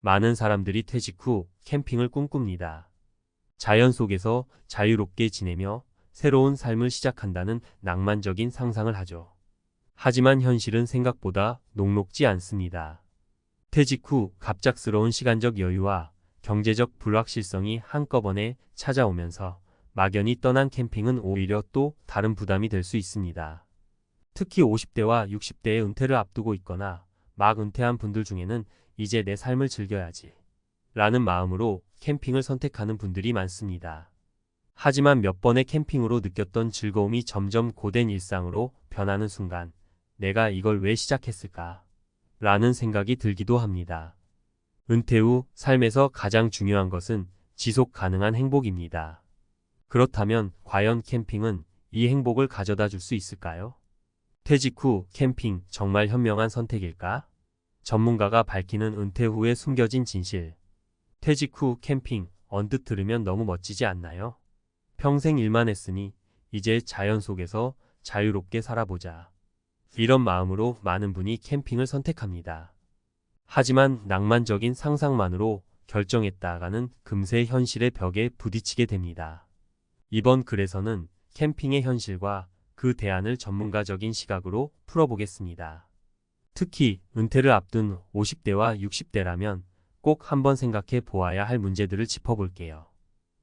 많은 사람들이 퇴직 후 캠핑을 꿈꿉니다. 자연 속에서 자유롭게 지내며 새로운 삶을 시작한다는 낭만적인 상상을 하죠. 하지만 현실은 생각보다 녹록지 않습니다. 퇴직 후 갑작스러운 시간적 여유와 경제적 불확실성이 한꺼번에 찾아오면서 막연히 떠난 캠핑은 오히려 또 다른 부담이 될 수 있습니다. 특히 50대와 60대의 은퇴를 앞두고 있거나 막 은퇴한 분들 중에는 이제 내 삶을 즐겨야지 라는 마음으로 캠핑을 선택하는 분들이 많습니다. 하지만 몇 번의 캠핑으로 느꼈던 즐거움이 점점 고된 일상으로 변하는 순간 내가 이걸 왜 시작했을까? 라는 생각이 들기도 합니다. 은퇴 후 삶에서 가장 중요한 것은 지속 가능한 행복입니다. 그렇다면 과연 캠핑은 이 행복을 가져다 줄 수 있을까요? 퇴직 후 캠핑 정말 현명한 선택일까? 전문가가 밝히는 은퇴 후에 숨겨진 진실. 퇴직 후 캠핑 언뜻 들으면 너무 멋지지 않나요? 평생 일만 했으니 이제 자연 속에서 자유롭게 살아보자. 이런 마음으로 많은 분이 캠핑을 선택합니다. 하지만 낭만적인 상상만으로 결정했다가는 금세 현실의 벽에 부딪히게 됩니다. 이번 글에서는 캠핑의 현실과 그 대안을 전문가적인 시각으로 풀어보겠습니다. 특히 은퇴를 앞둔 50대와 60대라면 꼭 한번 생각해 보아야 할 문제들을 짚어볼게요.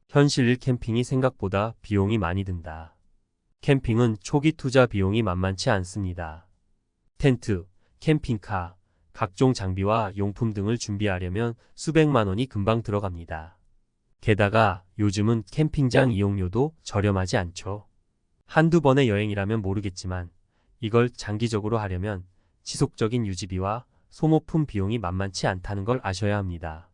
현실 캠핑이 생각보다 비용이 많이 든다. 캠핑은 초기 투자 비용이 만만치 않습니다. 텐트, 캠핑카, 각종 장비와 용품 등을 준비하려면 수백만 원이 금방 들어갑니다. 게다가 요즘은 캠핑장 이용료도 저렴하지 않죠. 한두 번의 여행이라면 모르겠지만 이걸 장기적으로 하려면 지속적인 유지비와 소모품 비용이 만만치 않다는 걸 아셔야 합니다.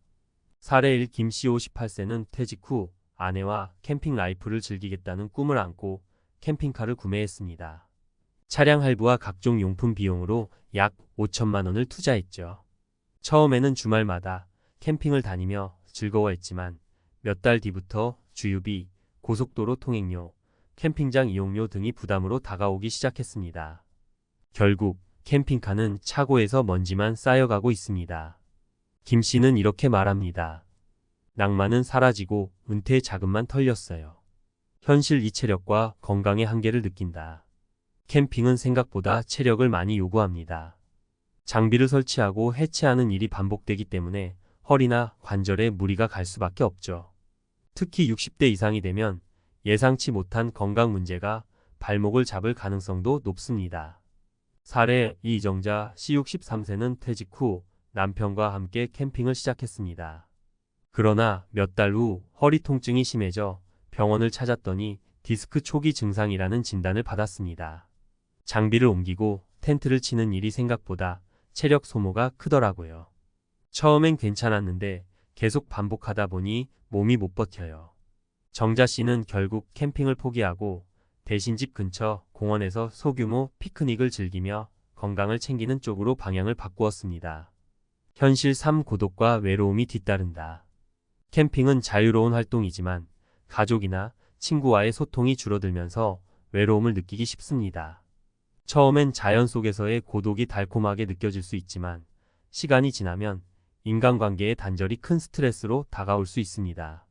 사례 1 김씨 58세는 퇴직 후 아내와 캠핑 라이프를 즐기겠다는 꿈을 안고 캠핑카를 구매했습니다. 차량 할부와 각종 용품 비용으로 약 5천만 원을 투자했죠. 처음에는 주말마다 캠핑을 다니며 즐거워했지만 몇 달 뒤부터 주유비, 고속도로 통행료, 캠핑장 이용료 등이 부담으로 다가오기 시작했습니다. 결국 캠핑카는 차고에서 먼지만 쌓여가고 있습니다. 김 씨는 이렇게 말합니다. 낭만은 사라지고 은퇴 자금만 털렸어요. 현실 이체력과 건강의 한계를 느낀다. 캠핑은 생각보다 체력을 많이 요구합니다. 장비를 설치하고 해체하는 일이 반복되기 때문에 허리나 관절에 무리가 갈 수밖에 없죠. 특히 60대 이상이 되면 예상치 못한 건강 문제가 발목을 잡을 가능성도 높습니다. 사례 이정자 씨 63세는 퇴직 후 남편과 함께 캠핑을 시작했습니다. 그러나 몇 달 후 허리 통증이 심해져 병원을 찾았더니 디스크 초기 증상이라는 진단을 받았습니다. 장비를 옮기고 텐트를 치는 일이 생각보다 체력 소모가 크더라고요. 처음엔 괜찮았는데 계속 반복하다 보니 몸이 못 버텨요. 정자 씨는 결국 캠핑을 포기하고 대신 집 근처 공원에서 소규모 피크닉을 즐기며 건강을 챙기는 쪽으로 방향을 바꾸었습니다. 현실 삶 고독과 외로움이 뒤따른다. 캠핑은 자유로운 활동이지만 가족이나 친구와의 소통이 줄어들면서 외로움을 느끼기 쉽습니다. 처음엔 자연 속에서의 고독이 달콤하게 느껴질 수 있지만 시간이 지나면 인간관계의 단절이 큰 스트레스로 다가올 수 있습니다.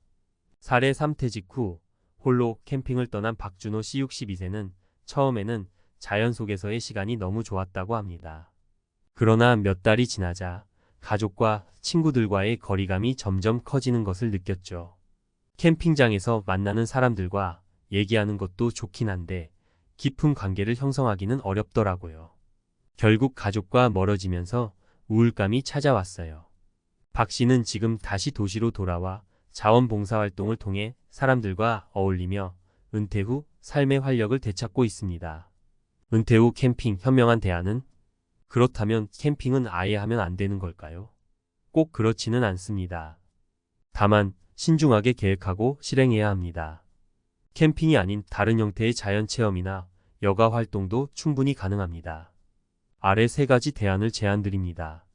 사례 3 퇴직 후 홀로 캠핑을 떠난 박준호 씨 62세는 처음에는 자연 속에서의 시간이 너무 좋았다고 합니다. 그러나 몇 달이 지나자 가족과 친구들과의 거리감이 점점 커지는 것을 느꼈죠. 캠핑장에서 만나는 사람들과 얘기하는 것도 좋긴 한데 깊은 관계를 형성하기는 어렵더라고요. 결국 가족과 멀어지면서 우울감이 찾아왔어요. 박 씨는 지금 다시 도시로 돌아와 자원봉사활동을 통해 사람들과 어울리며 은퇴 후 삶의 활력을 되찾고 있습니다. 은퇴 후 캠핑 현명한 대안은? 그렇다면 캠핑은 아예 하면 안 되는 걸까요? 꼭 그렇지는 않습니다. 다만 신중하게 계획하고 실행해야 합니다. 캠핑이 아닌 다른 형태의 자연체험이나 여가 활동도 충분히 가능합니다. 아래 세 가지 대안을 제안드립니다.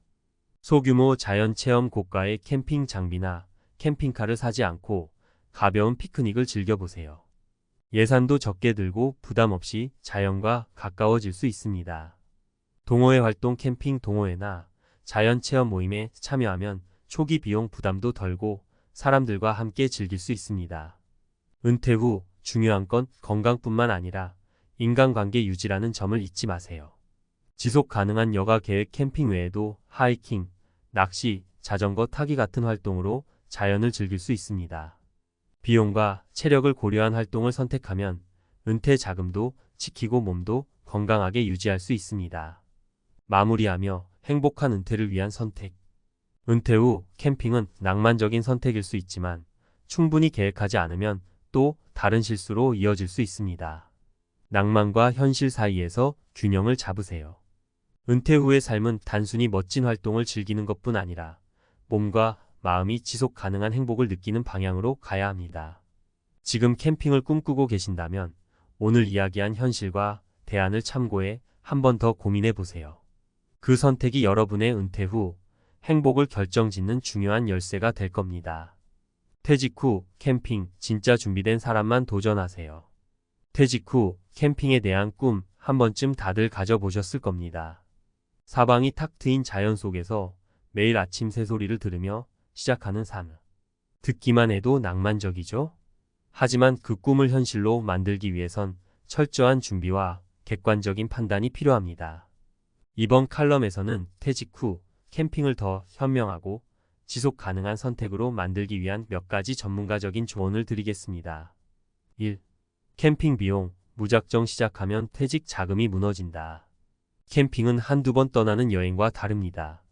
소규모 자연체험 고가의 캠핑 장비나 캠핑카를 사지 않고 가벼운 피크닉을 즐겨보세요. 예산도 적게 들고 부담 없이 자연과 가까워질 수 있습니다. 동호회 활동 캠핑 동호회나 자연체험 모임에 참여하면 초기 비용 부담도 덜고 사람들과 함께 즐길 수 있습니다. 은퇴 후 중요한 건 건강뿐만 아니라 인간관계 유지라는 점을 잊지 마세요. 지속 가능한 여가 계획 캠핑 외에도 하이킹, 낚시, 자전거 타기 같은 활동으로 자연을 즐길 수 있습니다. 비용과 체력을 고려한 활동을 선택하면 은퇴 자금도 지키고 몸도 건강하게 유지할 수 있습니다. 마무리하며 행복한 은퇴를 위한 선택. 은퇴 후 캠핑은 낭만적인 선택일 수 있지만 충분히 계획하지 않으면 또 다른 실수로 이어질 수 있습니다. 낭만과 현실 사이에서 균형을 잡으세요. 은퇴 후의 삶은 단순히 멋진 활동을 즐기는 것뿐 아니라 몸과 마음이 지속 가능한 행복을 느끼는 방향으로 가야 합니다. 지금 캠핑을 꿈꾸고 계신다면 오늘 이야기한 현실과 대안을 참고해 한 번 더 고민해 보세요. 그 선택이 여러분의 은퇴 후 행복을 결정짓는 중요한 열쇠가 될 겁니다. 퇴직 후 캠핑 진짜 준비된 사람만 도전하세요. 퇴직 후 캠핑에 대한 꿈 한 번쯤 다들 가져보셨을 겁니다. 사방이 탁 트인 자연 속에서 매일 아침 새소리를 들으며 시작하는 삶. 듣기만 해도 낭만적이죠? 하지만 그 꿈을 현실로 만들기 위해선 철저한 준비와 객관적인 판단이 필요합니다. 이번 칼럼에서는 퇴직 후 캠핑을 더 현명하고 지속 가능한 선택으로 만들기 위한 몇 가지 전문가적인 조언을 드리겠습니다. 1. 캠핑 비용, 무작정 시작하면 퇴직 자금이 무너진다. 캠핑은 한두 번 떠나는 여행과 다릅니다.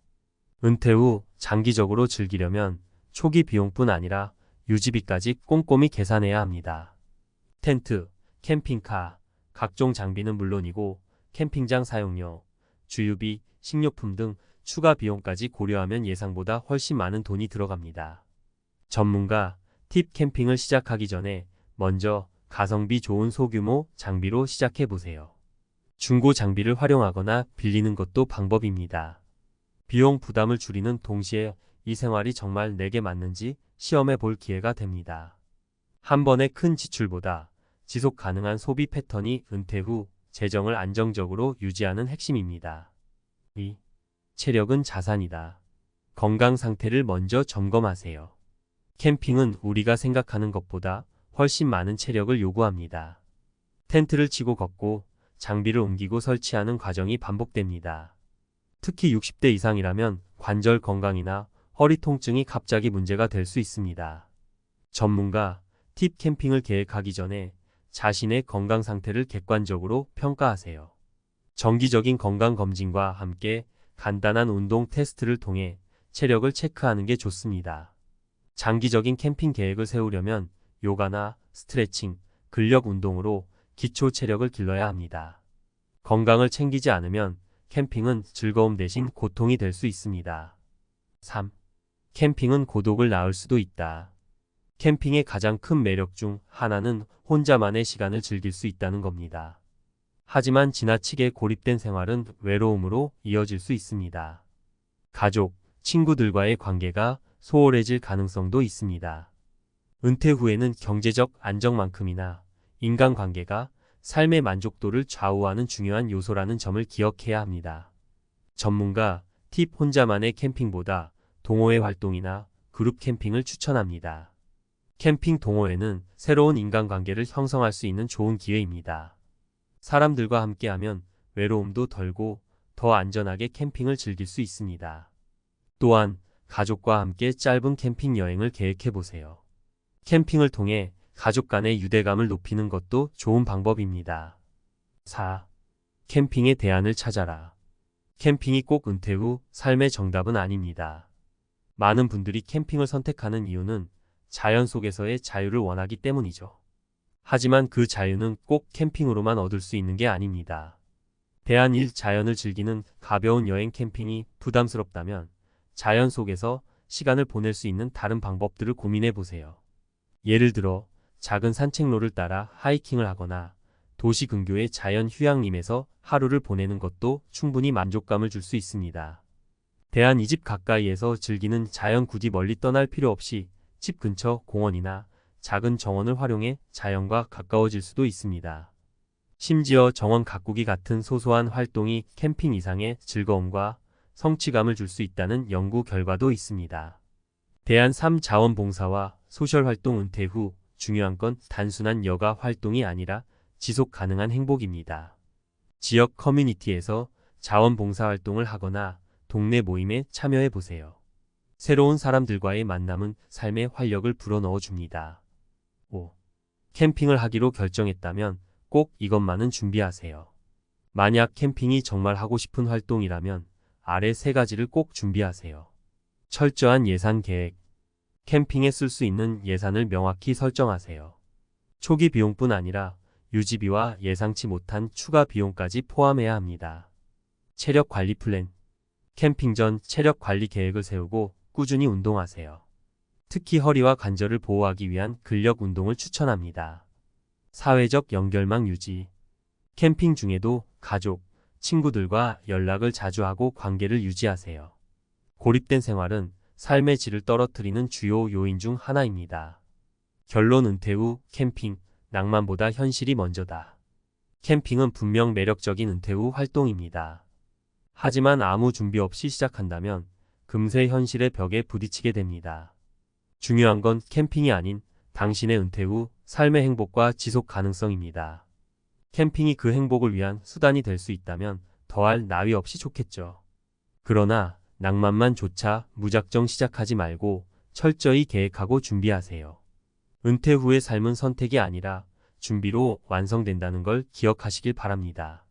은퇴 후 장기적으로 즐기려면 초기 비용뿐 아니라 유지비까지 꼼꼼히 계산해야 합니다. 텐트, 캠핑카, 각종 장비는 물론이고 캠핑장 사용료, 주유비, 식료품 등 추가 비용까지 고려하면 예상보다 훨씬 많은 돈이 들어갑니다. 전문가, 팁 캠핑을 시작하기 전에 먼저 가성비 좋은 소규모 장비로 시작해보세요. 중고 장비를 활용하거나 빌리는 것도 방법입니다. 비용 부담을 줄이는 동시에 이 생활이 정말 내게 맞는지 시험해 볼 기회가 됩니다. 한 번의 큰 지출보다 지속 가능한 소비 패턴이 은퇴 후 재정을 안정적으로 유지하는 핵심입니다. 2. 체력은 자산이다. 건강 상태를 먼저 점검하세요. 캠핑은 우리가 생각하는 것보다 훨씬 많은 체력을 요구합니다. 텐트를 치고 걷고 장비를 옮기고 설치하는 과정이 반복됩니다. 특히 60대 이상이라면 관절 건강이나 허리 통증이 갑자기 문제가 될 수 있습니다. 전문가, 팁 캠핑을 계획하기 전에 자신의 건강 상태를 객관적으로 평가하세요. 정기적인 건강검진과 함께 간단한 운동 테스트를 통해 체력을 체크하는 게 좋습니다. 장기적인 캠핑 계획을 세우려면 요가나 스트레칭, 근력 운동으로 기초 체력을 길러야 합니다. 건강을 챙기지 않으면 캠핑은 즐거움 대신 고통이 될 수 있습니다. 3. 캠핑은 고독을 낳을 수도 있다. 캠핑의 가장 큰 매력 중 하나는 혼자만의 시간을 즐길 수 있다는 겁니다. 하지만 지나치게 고립된 생활은 외로움으로 이어질 수 있습니다. 가족, 친구들과의 관계가 소홀해질 가능성도 있습니다. 은퇴 후에는 경제적 안정만큼이나 인간관계가 삶의 만족도를 좌우하는 중요한 요소라는 점을 기억해야 합니다. 전문가, 팁 혼자만의 캠핑보다 동호회 활동이나 그룹 캠핑을 추천합니다. 캠핑 동호회는 새로운 인간관계를 형성할 수 있는 좋은 기회입니다. 사람들과 함께하면 외로움도 덜고 더 안전하게 캠핑을 즐길 수 있습니다. 또한 가족과 함께 짧은 캠핑 여행을 계획해보세요. 캠핑을 통해 가족 간의 유대감을 높이는 것도 좋은 방법입니다. 4. 캠핑의 대안을 찾아라. 캠핑이 꼭 은퇴 후 삶의 정답은 아닙니다. 많은 분들이 캠핑을 선택하는 이유는 자연 속에서의 자유를 원하기 때문이죠. 하지만 그 자유는 꼭 캠핑으로만 얻을 수 있는 게 아닙니다. 대안 1. 자연을 즐기는 가벼운 여행. 캠핑이 부담스럽다면 자연 속에서 시간을 보낼 수 있는 다른 방법들을 고민해 보세요. 예를 들어 작은 산책로를 따라 하이킹을 하거나 도시 근교의 자연 휴양림에서 하루를 보내는 것도 충분히 만족감을 줄 수 있습니다. 대안 2. 집 가까이에서 즐기는 자연. 굳이 멀리 떠날 필요 없이 집 근처 공원이나 작은 정원을 활용해 자연과 가까워질 수도 있습니다. 심지어 정원 가꾸기 같은 소소한 활동이 캠핑 이상의 즐거움과 성취감을 줄 수 있다는 연구 결과도 있습니다. 대한 3자원봉사와 소셜활동 은퇴 후 중요한 건 단순한 여가 활동이 아니라 지속 가능한 행복입니다. 지역 커뮤니티에서 자원봉사활동을 하거나 동네 모임에 참여해 보세요. 새로운 사람들과의 만남은 삶의 활력을 불어넣어 줍니다. 5. 캠핑을 하기로 결정했다면 꼭 이것만은 준비하세요. 만약 캠핑이 정말 하고 싶은 활동이라면 아래 3가지를 꼭 준비하세요. 철저한 예산 계획. 캠핑에 쓸 수 있는 예산을 명확히 설정하세요. 초기 비용뿐 아니라 유지비와 예상치 못한 추가 비용까지 포함해야 합니다. 체력 관리 플랜. 캠핑 전 체력 관리 계획을 세우고 꾸준히 운동하세요. 특히 허리와 관절을 보호하기 위한 근력 운동을 추천합니다. 사회적 연결망 유지. 캠핑 중에도 가족, 친구들과 연락을 자주 하고 관계를 유지하세요. 고립된 생활은 삶의 질을 떨어뜨리는 주요 요인 중 하나입니다. 결론 은퇴 후 캠핑, 낭만보다 현실이 먼저다. 캠핑은 분명 매력적인 은퇴 후 활동입니다. 하지만 아무 준비 없이 시작한다면 금세 현실의 벽에 부딪히게 됩니다. 중요한 건 캠핑이 아닌 당신의 은퇴 후 삶의 행복과 지속 가능성입니다. 캠핑이 그 행복을 위한 수단이 될 수 있다면 더할 나위 없이 좋겠죠. 그러나 낭만만 조차 무작정 시작하지 말고 철저히 계획하고 준비하세요. 은퇴 후의 삶은 선택이 아니라 준비로 완성된다는 걸 기억하시길 바랍니다.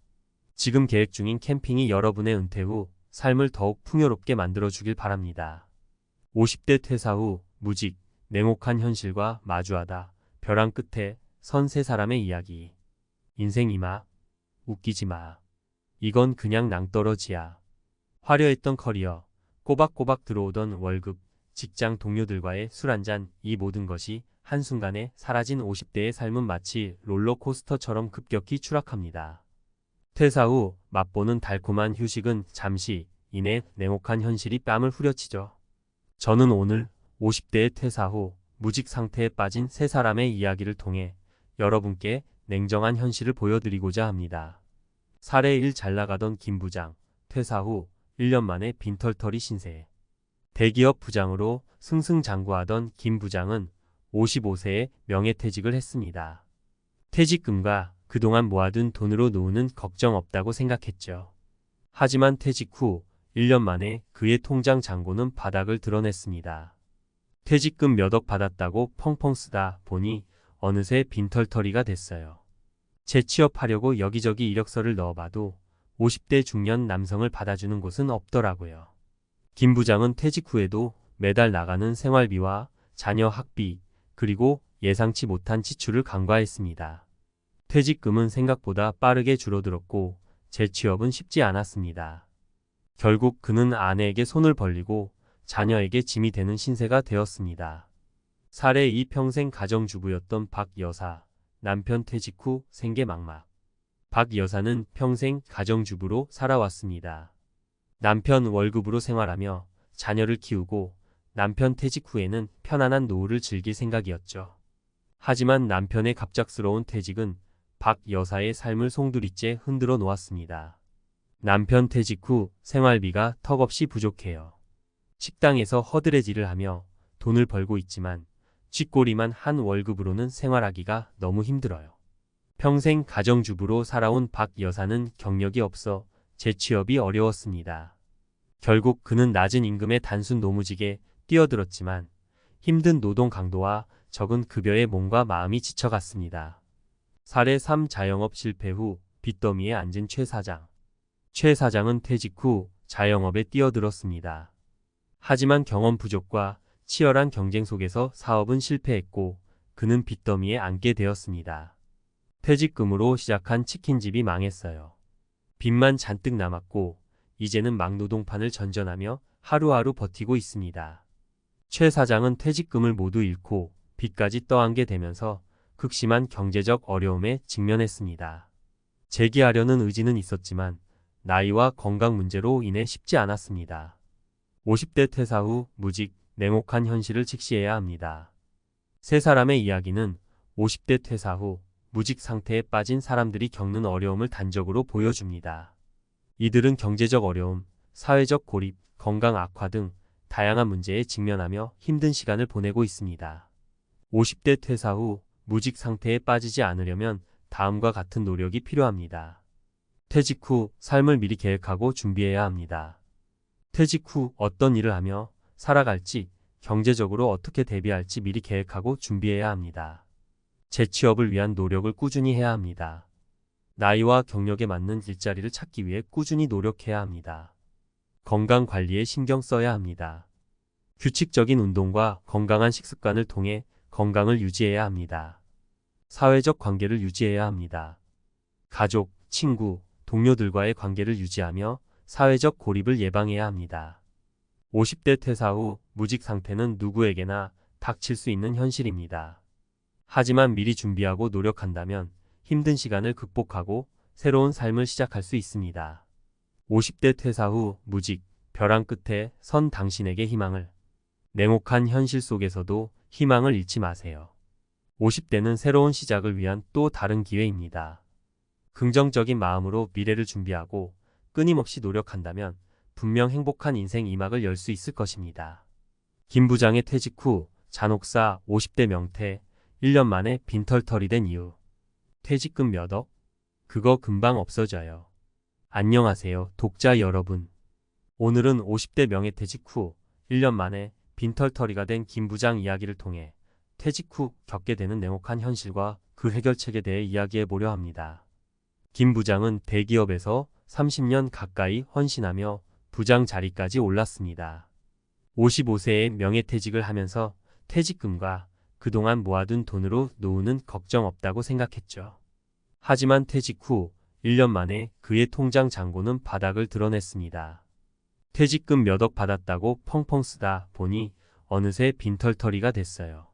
지금 계획 중인 캠핑이 여러분의 은퇴 후 삶을 더욱 풍요롭게 만들어주길 바랍니다. 50대 퇴사 후 무직, 냉혹한 현실과 마주하다 벼랑 끝에 선 3사람의 이야기. 인생 이마, 웃기지 마. 이건 그냥 낭떠러지야. 화려했던 커리어, 꼬박꼬박 들어오던 월급, 직장 동료들과의 술 한잔, 이 모든 것이 한순간에 사라진 50대의 삶은 마치 롤러코스터처럼 급격히 추락합니다. 퇴사 후 맛보는 달콤한 휴식은 잠시, 이내 냉혹한 현실이 뺨을 후려치죠. 저는 오늘 50대의 퇴사 후 무직 상태에 빠진 3사람의 이야기를 통해 여러분께 냉정한 현실을 보여드리고자 합니다. 사례 1. 잘나가던 김 부장, 퇴사 후 1년 만에 빈털터리 신세. 대기업 부장으로 승승장구하던 김 부장은 55세에 명예퇴직을 했습니다. 퇴직금과 그동안 모아둔 돈으로 노후는 걱정 없다고 생각했죠. 하지만 퇴직 후 1년 만에 그의 통장 잔고는 바닥을 드러냈습니다. 퇴직금 몇 억 받았다고 펑펑 쓰다 보니 어느새 빈털터리가 됐어요. 재취업하려고 여기저기 이력서를 넣어봐도 50대 중년 남성을 받아주는 곳은 없더라고요. 김 부장은 퇴직 후에도 매달 나가는 생활비와 자녀 학비, 그리고 예상치 못한 지출을 간과했습니다. 퇴직금은 생각보다 빠르게 줄어들었고 재취업은 쉽지 않았습니다. 결국 그는 아내에게 손을 벌리고 자녀에게 짐이 되는 신세가 되었습니다. 사례 2. 평생 가정주부였던 박 여사, 남편 퇴직 후 생계망막. 박 여사는 평생 가정주부로 살아왔습니다. 남편 월급으로 생활하며 자녀를 키우고 남편 퇴직 후에는 편안한 노후를 즐길 생각이었죠. 하지만 남편의 갑작스러운 퇴직은 박 여사의 삶을 송두리째 흔들어 놓았습니다. 남편 퇴직 후 생활비가 턱없이 부족해요. 식당에서 허드레질을 하며 돈을 벌고 있지만 쥐꼬리만 한 월급으로는 생활하기가 너무 힘들어요. 평생 가정주부로 살아온 박 여사는 경력이 없어 재취업이 어려웠습니다. 결국 그는 낮은 임금의 단순 노무직에 뛰어들었지만 힘든 노동 강도와 적은 급여에 몸과 마음이 지쳐갔습니다. 사례 3. 자영업 실패 후 빚더미에 앉은 최 사장. 최 사장은 퇴직 후 자영업에 뛰어들었습니다. 하지만 경험 부족과 치열한 경쟁 속에서 사업은 실패했고 그는 빚더미에 앉게 되었습니다. 퇴직금으로 시작한 치킨집이 망했어요. 빚만 잔뜩 남았고 이제는 막노동판을 전전하며 하루하루 버티고 있습니다. 최 사장은 퇴직금을 모두 잃고 빚까지 떠안게 되면서 극심한 경제적 어려움에 직면했습니다. 재기하려는 의지는 있었지만 나이와 건강 문제로 인해 쉽지 않았습니다. 50대 퇴사 후 무직, 냉혹한 현실을 직시해야 합니다. 3사람의 이야기는 50대 퇴사 후 무직 상태에 빠진 사람들이 겪는 어려움을 단적으로 보여줍니다. 이들은 경제적 어려움, 사회적 고립, 건강 악화 등 다양한 문제에 직면하며 힘든 시간을 보내고 있습니다. 50대 퇴사 후 무직 상태에 빠지지 않으려면 다음과 같은 노력이 필요합니다. 퇴직 후 삶을 미리 계획하고 준비해야 합니다. 퇴직 후 어떤 일을 하며 살아갈지, 경제적으로 어떻게 대비할지 미리 계획하고 준비해야 합니다. 재취업을 위한 노력을 꾸준히 해야 합니다. 나이와 경력에 맞는 일자리를 찾기 위해 꾸준히 노력해야 합니다. 건강 관리에 신경 써야 합니다. 규칙적인 운동과 건강한 식습관을 통해 건강을 유지해야 합니다. 사회적 관계를 유지해야 합니다. 가족, 친구, 동료들과의 관계를 유지하며 사회적 고립을 예방해야 합니다. 50대 퇴사 후 무직 상태는 누구에게나 닥칠 수 있는 현실입니다. 하지만 미리 준비하고 노력한다면 힘든 시간을 극복하고 새로운 삶을 시작할 수 있습니다. 50대 퇴사 후 무직, 벼랑 끝에 선 당신에게 희망을. 냉혹한 현실 속에서도 희망을 잃지 마세요. 50대는 새로운 시작을 위한 또 다른 기회입니다. 긍정적인 마음으로 미래를 준비하고 끊임없이 노력한다면 분명 행복한 인생 2막을 열 수 있을 것입니다. 김 부장의 퇴직 후 잔혹사 50대 명퇴, 1년 만에 빈털털이 된 이유. 퇴직금 몇 억? 그거 금방 없어져요. 안녕하세요, 독자 여러분. 오늘은 50대 명예퇴직 후 1년 만에 빈털터리가 된 김 부장 이야기를 통해 퇴직 후 겪게 되는 냉혹한 현실과 그 해결책에 대해 이야기해 보려 합니다. 김 부장은 대기업에서 30년 가까이 헌신하며 부장 자리까지 올랐습니다. 55세에 명예퇴직을 하면서 퇴직금과 그동안 모아둔 돈으로 노후는 걱정 없다고 생각했죠. 하지만 퇴직 후 1년 만에 그의 통장 잔고는 바닥을 드러냈습니다. 퇴직금 몇 억 받았다고 펑펑 쓰다 보니 어느새 빈털터리가 됐어요.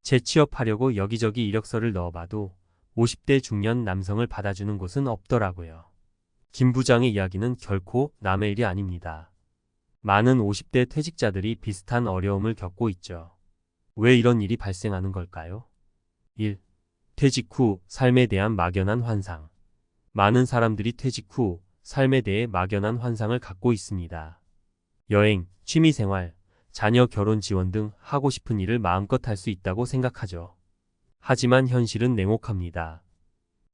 재취업하려고 여기저기 이력서를 넣어봐도 50대 중년 남성을 받아주는 곳은 없더라고요. 김 부장의 이야기는 결코 남의 일이 아닙니다. 많은 50대 퇴직자들이 비슷한 어려움을 겪고 있죠. 왜 이런 일이 발생하는 걸까요? 1. 퇴직 후 삶에 대한 막연한 환상. 많은 사람들이 퇴직 후 삶에 대해 막연한 환상을 갖고 있습니다. 여행, 취미생활, 자녀 결혼 지원 등 하고 싶은 일을 마음껏 할 수 있다고 생각하죠. 하지만 현실은 냉혹합니다.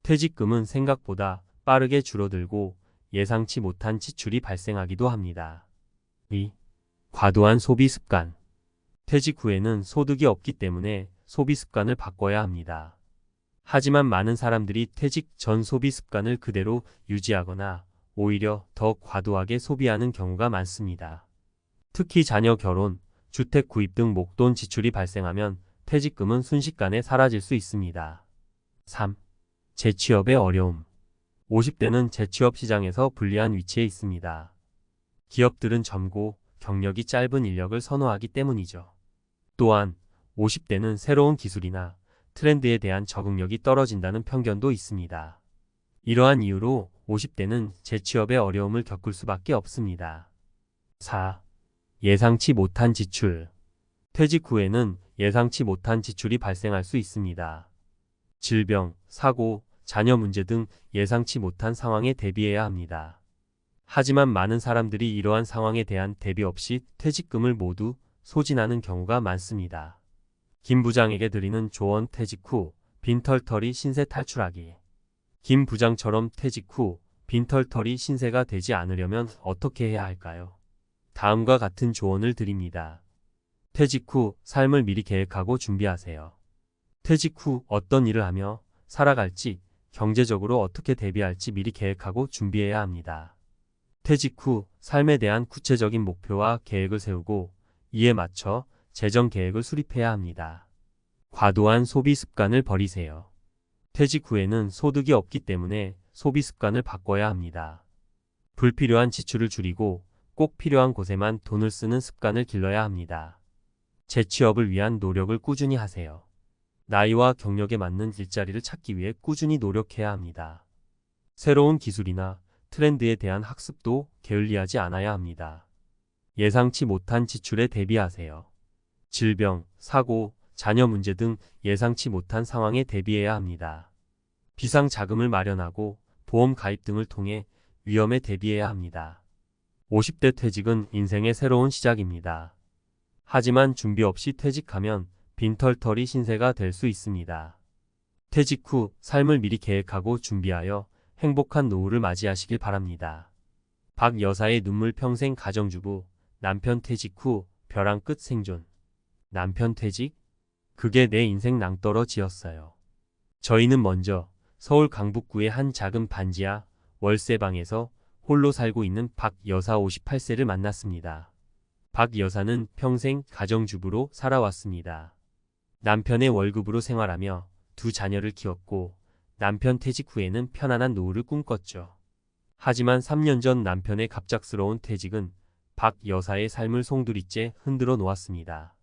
퇴직금은 생각보다 빠르게 줄어들고 예상치 못한 지출이 발생하기도 합니다. 2. 과도한 소비 습관. 퇴직 후에는 소득이 없기 때문에 소비 습관을 바꿔야 합니다. 하지만 많은 사람들이 퇴직 전 소비 습관을 그대로 유지하거나 오히려 더 과도하게 소비하는 경우가 많습니다. 특히 자녀 결혼, 주택 구입 등 목돈 지출이 발생하면 퇴직금은 순식간에 사라질 수 있습니다. 3. 재취업의 어려움. 50대는 재취업 시장에서 불리한 위치에 있습니다. 기업들은 젊고 경력이 짧은 인력을 선호하기 때문이죠. 또한 50대는 새로운 기술이나 트렌드에 대한 적응력이 떨어진다는 편견도 있습니다. 이러한 이유로 50대는 재취업의 어려움을 겪을 수밖에 없습니다. 4. 예상치 못한 지출. 퇴직 후에는 예상치 못한 지출이 발생할 수 있습니다. 질병, 사고, 자녀 문제 등 예상치 못한 상황에 대비해야 합니다. 하지만 많은 사람들이 이러한 상황에 대한 대비 없이 퇴직금을 모두 소진하는 경우가 많습니다. 김 부장에게 드리는 조언. 퇴직 후 빈털터리 신세 탈출하기. 김 부장처럼 퇴직 후 빈털터리 신세가 되지 않으려면 어떻게 해야 할까요? 다음과 같은 조언을 드립니다. 퇴직 후 삶을 미리 계획하고 준비하세요. 퇴직 후 어떤 일을 하며 살아갈지, 경제적으로 어떻게 대비할지 미리 계획하고 준비해야 합니다. 퇴직 후 삶에 대한 구체적인 목표와 계획을 세우고 이에 맞춰 재정 계획을 수립해야 합니다. 과도한 소비 습관을 버리세요. 퇴직 후에는 소득이 없기 때문에 소비 습관을 바꿔야 합니다. 불필요한 지출을 줄이고 꼭 필요한 곳에만 돈을 쓰는 습관을 길러야 합니다. 재취업을 위한 노력을 꾸준히 하세요. 나이와 경력에 맞는 일자리를 찾기 위해 꾸준히 노력해야 합니다. 새로운 기술이나 트렌드에 대한 학습도 게을리하지 않아야 합니다. 예상치 못한 지출에 대비하세요. 질병, 사고, 자녀 문제 등 예상치 못한 상황에 대비해야 합니다. 비상 자금을 마련하고 보험 가입 등을 통해 위험에 대비해야 합니다. 50대 퇴직은 인생의 새로운 시작입니다. 하지만 준비 없이 퇴직하면 빈털터리 신세가 될 수 있습니다. 퇴직 후 삶을 미리 계획하고 준비하여 행복한 노후를 맞이하시길 바랍니다. 박 여사의 눈물 평생 가정주부, 남편 퇴직 후 벼랑 끝 생존. 남편 퇴직? 그게 내 인생 낭떠러지였어요. 저희는 먼저 서울 강북구의 한 작은 반지하 월세방에서 홀로 살고 있는 박 여사 58세를 만났습니다. 박 여사는 평생 가정주부로 살아왔습니다. 남편의 월급으로 생활하며 두 자녀를 키웠고 남편 퇴직 후에는 편안한 노후를 꿈꿨죠. 하지만 3년 전 남편의 갑작스러운 퇴직은 박 여사의 삶을 송두리째 흔들어 놓았습니다.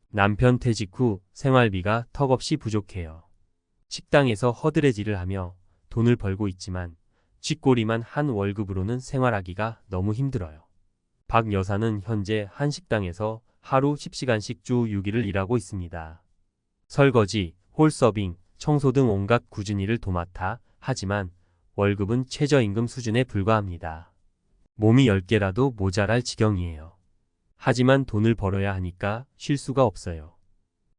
남편 퇴직 후 생활비가 턱없이 부족해요. 식당에서 허드레질을 하며 돈을 벌고 있지만 쥐꼬리만 한 월급으로는 생활하기가 너무 힘들어요. 박 여사는 현재 한 식당에서 하루 10시간씩 주 6일을 일하고 있습니다. 설거지, 홀서빙, 청소 등 온갖 굳은 일을 도맡아 하지만 월급은 최저임금 수준에 불과합니다. 몸이 10개라도 모자랄 지경이에요. 하지만 돈을 벌어야 하니까 쉴 수가 없어요.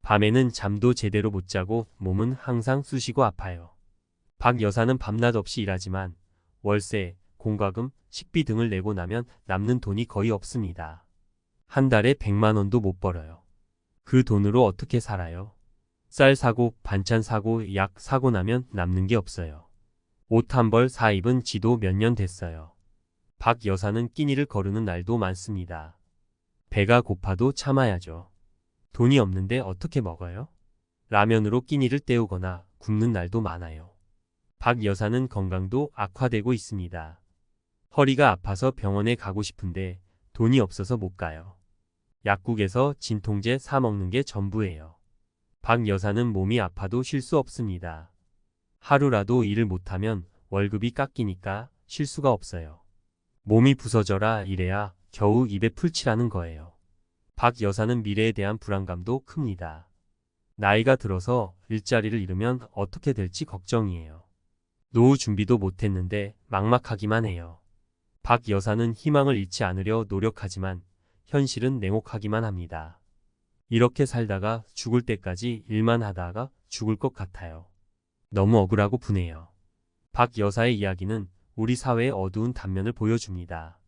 밤에는 잠도 제대로 못 자고 몸은 항상 쑤시고 아파요. 박 여사는 밤낮 없이 일하지만 월세, 공과금, 식비 등을 내고 나면 남는 돈이 거의 없습니다. 한 달에 100만 원도 못 벌어요. 그 돈으로 어떻게 살아요? 쌀 사고 반찬 사고 약 사고 나면 남는 게 없어요. 옷 한 벌 사 입은 지도 몇 년 됐어요. 박 여사는 끼니를 거르는 날도 많습니다. 배가 고파도 참아야죠. 돈이 없는데 어떻게 먹어요? 라면으로 끼니를 때우거나 굶는 날도 많아요. 박 여사는 건강도 악화되고 있습니다. 허리가 아파서 병원에 가고 싶은데 돈이 없어서 못 가요. 약국에서 진통제 사 먹는 게 전부예요. 박 여사는 몸이 아파도 쉴 수 없습니다. 하루라도 일을 못하면 월급이 깎이니까 쉴 수가 없어요. 몸이 부서져라 이래야 겨우 입에 풀칠하는 거예요. 박 여사는 미래에 대한 불안감도 큽니다. 나이가 들어서 일자리를 잃으면 어떻게 될지 걱정이에요. 노후 준비도 못했는데 막막하기만 해요. 박 여사는 희망을 잃지 않으려 노력하지만 현실은 냉혹하기만 합니다. 이렇게 살다가 죽을 때까지 일만 하다가 죽을 것 같아요. 너무 억울하고 분해요. 박 여사의 이야기는 우리 사회의 어두운 단면을 보여줍니다.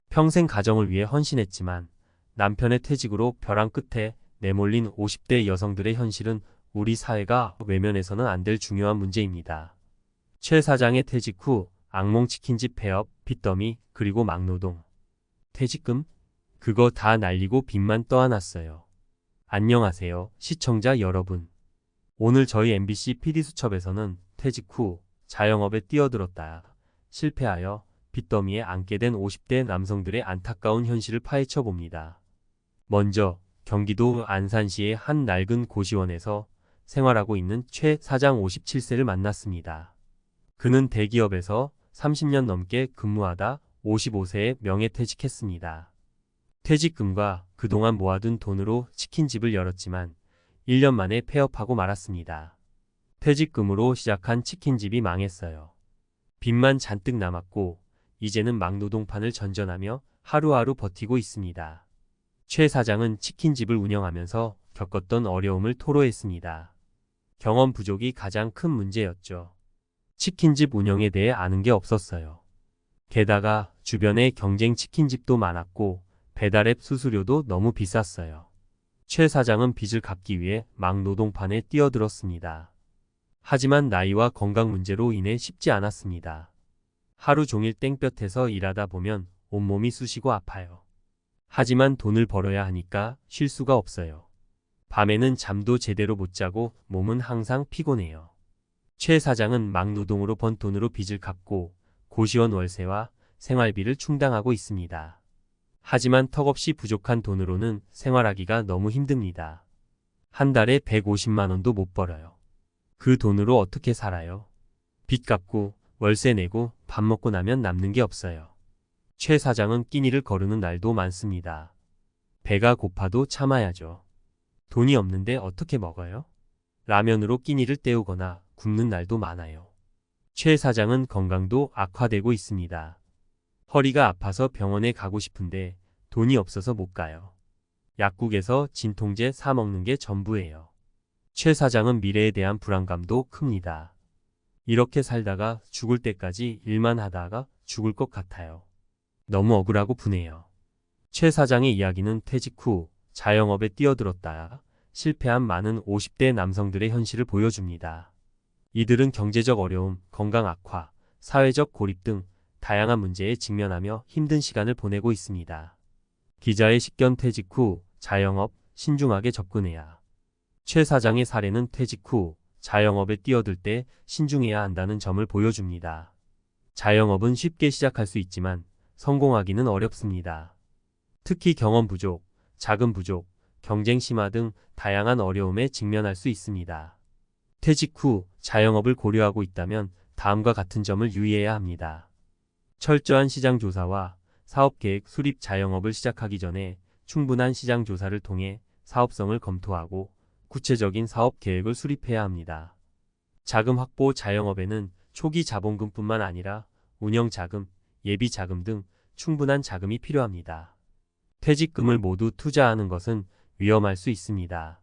평생 가정을 위해 헌신했지만 남편의 퇴직으로 벼랑 끝에 내몰린 50대 여성들의 현실은 우리 사회가 외면해서는 안 될 중요한 문제입니다. 최 사장의 퇴직 후 악몽치킨집 폐업, 빚더미, 그리고 막노동. 퇴직금? 그거 다 날리고 빚만 떠안았어요. 안녕하세요, 시청자 여러분. 오늘 저희 MBC PD수첩에서는 퇴직 후 자영업에 뛰어들었다 실패하여 빚더미에 앉게 된 50대 남성들의 안타까운 현실을 파헤쳐 봅니다. 먼저 경기도 안산시의 한 낡은 고시원에서 생활하고 있는 최 사장 57세를 만났습니다. 그는 대기업에서 30년 넘게 근무하다 55세에 명예퇴직했습니다. 퇴직금과 그동안 모아둔 돈으로 치킨집을 열었지만 1년 만에 폐업하고 말았습니다. 퇴직금으로 시작한 치킨집이 망했어요. 빚만 잔뜩 남았고 이제는 막노동판을 전전하며 하루하루 버티고 있습니다. 최 사장은 치킨집을 운영하면서 겪었던 어려움을 토로했습니다. 경험 부족이 가장 큰 문제였죠. 치킨집 운영에 대해 아는 게 없었어요. 게다가 주변에 경쟁 치킨집도 많았고 배달앱 수수료도 너무 비쌌어요. 최 사장은 빚을 갚기 위해 막노동판에 뛰어들었습니다. 하지만 나이와 건강 문제로 인해 쉽지 않았습니다. 하루 종일 땡볕에서 일하다 보면 온몸이 쑤시고 아파요. 하지만 돈을 벌어야 하니까 쉴 수가 없어요. 밤에는 잠도 제대로 못 자고 몸은 항상 피곤해요. 최 사장은 막노동으로 번 돈으로 빚을 갚고 고시원 월세와 생활비를 충당하고 있습니다. 하지만 턱없이 부족한 돈으로는 생활하기가 너무 힘듭니다. 한 달에 150만 원도 못 벌어요. 그 돈으로 어떻게 살아요? 빚 갚고 월세 내고 밥 먹고 나면 남는 게 없어요. 최 사장은 끼니를 거르는 날도 많습니다. 배가 고파도 참아야죠. 돈이 없는데 어떻게 먹어요? 라면으로 끼니를 때우거나 굶는 날도 많아요. 최 사장은 건강도 악화되고 있습니다. 허리가 아파서 병원에 가고 싶은데 돈이 없어서 못 가요. 약국에서 진통제 사 먹는 게 전부예요. 최 사장은 미래에 대한 불안감도 큽니다. 이렇게 살다가 죽을 때까지 일만 하다가 죽을 것 같아요. 너무 억울하고 분해요. 최 사장의 이야기는 퇴직 후 자영업에 뛰어들었다가 실패한 많은 50대 남성들의 현실을 보여줍니다. 이들은 경제적 어려움, 건강 악화, 사회적 고립 등 다양한 문제에 직면하며 힘든 시간을 보내고 있습니다. 기자의 식견 퇴직 후 자영업 신중하게 접근해야. 최 사장의 사례는 퇴직 후 자영업에 뛰어들 때 신중해야 한다는 점을 보여줍니다. 자영업은 쉽게 시작할 수 있지만 성공하기는 어렵습니다. 특히 경험 부족, 자금 부족, 경쟁 심화 등 다양한 어려움에 직면할 수 있습니다. 퇴직 후 자영업을 고려하고 있다면 다음과 같은 점을 유의해야 합니다. 철저한 시장 조사와 사업 계획 수립. 자영업을 시작하기 전에 충분한 시장 조사를 통해 사업성을 검토하고 구체적인 사업 계획을 수립해야 합니다. 자금 확보. 자영업에는 초기 자본금뿐만 아니라 운영 자금, 예비 자금 등 충분한 자금이 필요합니다. 퇴직금을 모두 투자하는 것은 위험할 수 있습니다.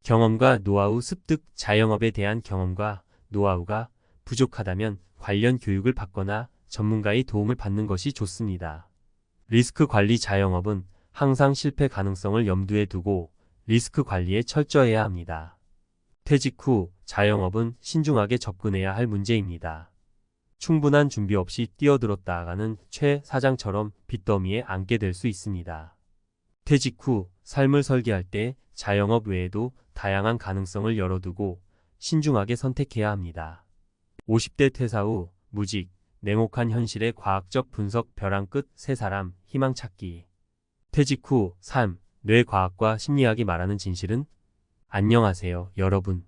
경험과 노하우 습득. 자영업에 대한 경험과 노하우가 부족하다면 관련 교육을 받거나 전문가의 도움을 받는 것이 좋습니다. 리스크 관리. 자영업은 항상 실패 가능성을 염두에 두고 리스크 관리에 철저해야 합니다. 퇴직 후 자영업은 신중하게 접근해야 할 문제입니다. 충분한 준비 없이 뛰어들었다가는 최 사장처럼 빚더미에 앉게 될 수 있습니다. 퇴직 후 삶을 설계할 때 자영업 외에도 다양한 가능성을 열어두고 신중하게 선택해야 합니다. 50대 퇴사 후 무직, 냉혹한 현실의 과학적 분석. 벼랑 끝 세 사람 희망 찾기. 퇴직 후 삶, 뇌과학과 심리학이 말하는 진실은? 안녕하세요, 여러분.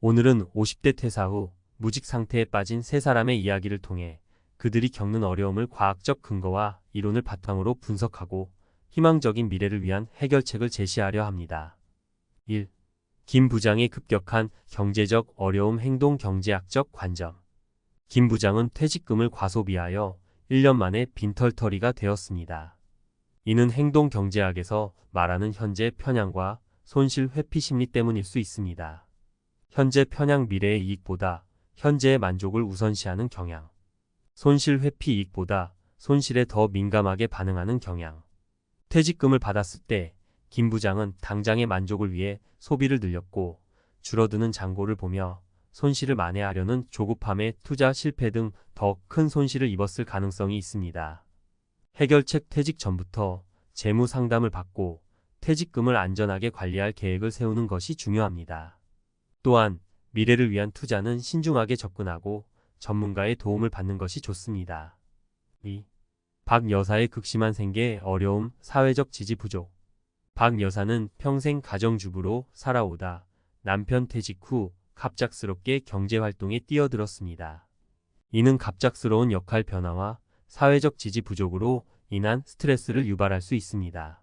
오늘은 50대 퇴사 후 무직 상태에 빠진 세 사람의 이야기를 통해 그들이 겪는 어려움을 과학적 근거와 이론을 바탕으로 분석하고 희망적인 미래를 위한 해결책을 제시하려 합니다. 1. 김 부장의 급격한 경제적 어려움. 행동 경제학적 관점. 김 부장은 퇴직금을 과소비하여 1년 만에 빈털터리가 되었습니다. 이는 행동 경제학에서 말하는 현재 편향과 손실 회피 심리 때문일 수 있습니다. 현재 편향. 미래의 이익보다 현재의 만족을 우선시하는 경향. 손실 회피. 이익보다 손실에 더 민감하게 반응하는 경향. 퇴직금을 받았을 때 김 부장은 당장의 만족을 위해 소비를 늘렸고 줄어드는 잔고를 보며 손실을 만회하려는 조급함에 투자 실패 등 더 큰 손실을 입었을 가능성이 있습니다. 해결책. 퇴직 전부터 재무 상담을 받고 퇴직금을 안전하게 관리할 계획을 세우는 것이 중요합니다. 또한 미래를 위한 투자는 신중하게 접근하고 전문가의 도움을 받는 것이 좋습니다. 2. 박 여사의 극심한 생계 어려움. 사회적 지지 부족. 박 여사는 평생 가정주부로 살아오다 남편 퇴직 후 갑작스럽게 경제활동에 뛰어들었습니다. 이는 갑작스러운 역할 변화와 사회적 지지 부족으로 인한 스트레스를 유발할 수 있습니다.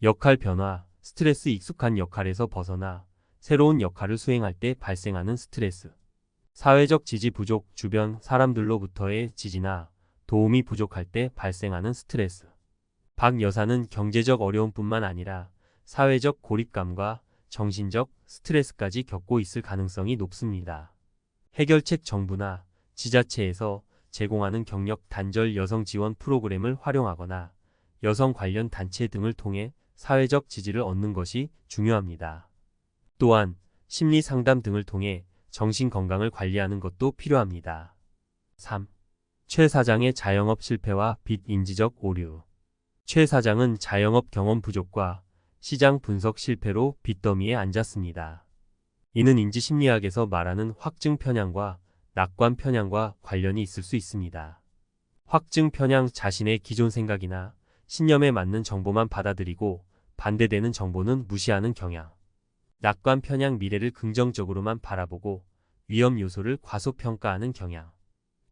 역할 변화, 스트레스. 익숙한 역할에서 벗어나 새로운 역할을 수행할 때 발생하는 스트레스. 사회적 지지 부족. 주변 사람들로부터의 지지나 도움이 부족할 때 발생하는 스트레스. 박 여사는 경제적 어려움뿐만 아니라 사회적 고립감과 정신적 스트레스까지 겪고 있을 가능성이 높습니다. 해결책. 정부나 지자체에서 제공하는 경력 단절 여성 지원 프로그램을 활용하거나 여성 관련 단체 등을 통해 사회적 지지를 얻는 것이 중요합니다. 또한 심리 상담 등을 통해 정신 건강을 관리하는 것도 필요합니다. 3. 최 사장의 자영업 실패와 빚. 인지적 오류. 최 사장은 자영업 경험 부족과 시장 분석 실패로 빚더미에 앉았습니다. 이는 인지심리학에서 말하는 확증 편향과 낙관 편향과 관련이 있을 수 있습니다. 확증 편향. 자신의 기존 생각이나 신념에 맞는 정보만 받아들이고 반대되는 정보는 무시하는 경향. 낙관 편향. 미래를 긍정적으로만 바라보고 위험 요소를 과소평가하는 경향.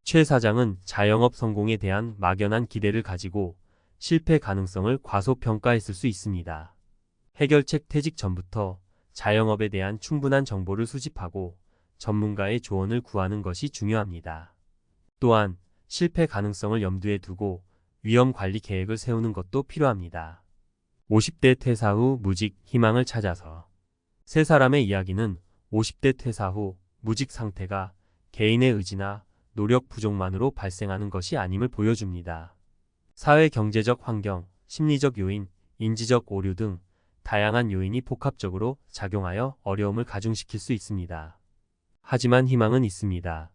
최 사장은 자영업 성공에 대한 막연한 기대를 가지고 실패 가능성을 과소평가했을 수 있습니다. 해결책. 퇴직 전부터 자영업에 대한 충분한 정보를 수집하고 전문가의 조언을 구하는 것이 중요합니다. 또한 실패 가능성을 염두에 두고 위험 관리 계획을 세우는 것도 필요합니다. 50대 퇴사 후 무직 희망을 찾아서. 세 사람의 이야기는 50대 퇴사 후 무직 상태가 개인의 의지나 노력 부족만으로 발생하는 것이 아님을 보여줍니다. 사회 경제적 환경, 심리적 요인, 인지적 오류 등 다양한 요인이 복합적으로 작용하여 어려움을 가중시킬 수 있습니다. 하지만 희망은 있습니다.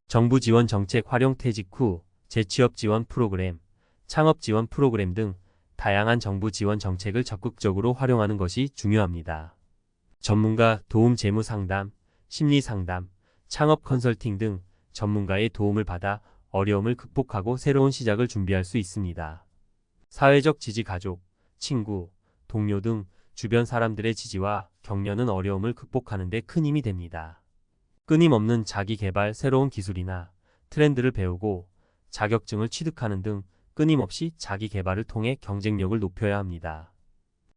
정부 지원 정책 활용 퇴직 후 재취업 지원 프로그램, 창업 지원 프로그램 등 다양한 정부 지원 정책을 적극적으로 활용하는 것이 중요합니다. 전문가 도움 재무 상담, 심리 상담, 창업 컨설팅 등 전문가의 도움을 받아 어려움을 극복하고 새로운 시작을 준비할 수 있습니다. 사회적 지지 가족, 친구, 동료 등 주변 사람들의 지지와 격려는 어려움을 극복하는 데 큰 힘이 됩니다. 끊임없는 자기 개발, 새로운 기술이나 트렌드를 배우고 자격증을 취득하는 등 끊임없이 자기 개발을 통해 경쟁력을 높여야 합니다.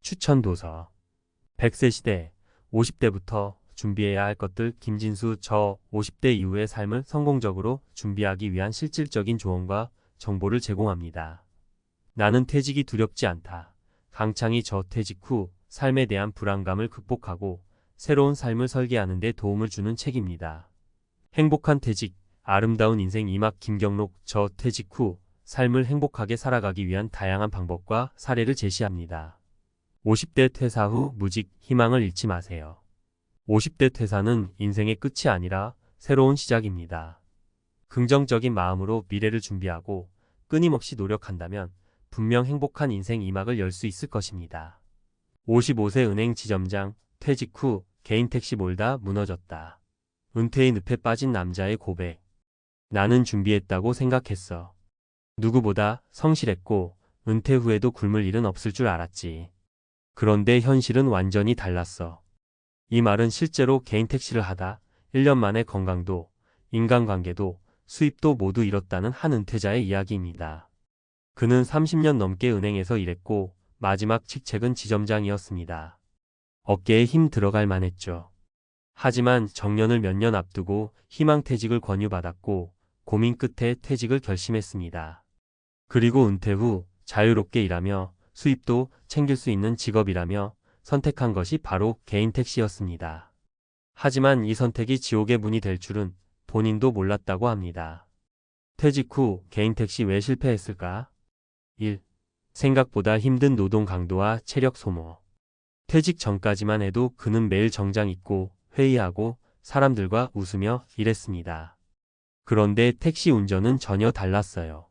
추천 도서 100세 시대 50대부터 준비해야 할 것들 김진수 저 50대 이후의 삶을 성공적으로 준비하기 위한 실질적인 조언과 정보를 제공합니다. 나는 퇴직이 두렵지 않다. 강창희 저 퇴직 후 삶에 대한 불안감을 극복하고 새로운 삶을 설계하는 데 도움을 주는 책입니다. 행복한 퇴직, 아름다운 인생 이막 김경록 저 퇴직 후 삶을 행복하게 살아가기 위한 다양한 방법과 사례를 제시합니다. 50대 퇴사 후 무직 희망을 잃지 마세요. 50대 퇴사는 인생의 끝이 아니라 새로운 시작입니다. 긍정적인 마음으로 미래를 준비하고 끊임없이 노력한다면 분명 행복한 인생 이막을 열 수 있을 것입니다. 55세 은행 지점장 퇴직 후 개인 택시 몰다 무너졌다. 은퇴의 늪에 빠진 남자의 고백. 나는 준비했다고 생각했어. 누구보다 성실했고 은퇴 후에도 굶을 일은 없을 줄 알았지. 그런데 현실은 완전히 달랐어. 이 말은 실제로 개인 택시를 하다 1년 만에 건강도, 인간관계도, 수입도 모두 잃었다는 한 은퇴자의 이야기입니다. 그는 30년 넘게 은행에서 일했고 마지막 직책은 지점장이었습니다. 어깨에 힘 들어갈 만했죠. 하지만 정년을 몇 년 앞두고 희망퇴직을 권유받았고 고민 끝에 퇴직을 결심했습니다. 그리고 은퇴 후 자유롭게 일하며 수입도 챙길 수 있는 직업이라며 선택한 것이 바로 개인 택시였습니다. 하지만 이 선택이 지옥의 문이 될 줄은 본인도 몰랐다고 합니다. 퇴직 후 개인 택시 왜 실패했을까? 1. 생각보다 힘든 노동 강도와 체력 소모. 퇴직 전까지만 해도 그는 매일 정장 입고 회의하고 사람들과 웃으며 일했습니다. 그런데 택시 운전은 전혀 달랐어요.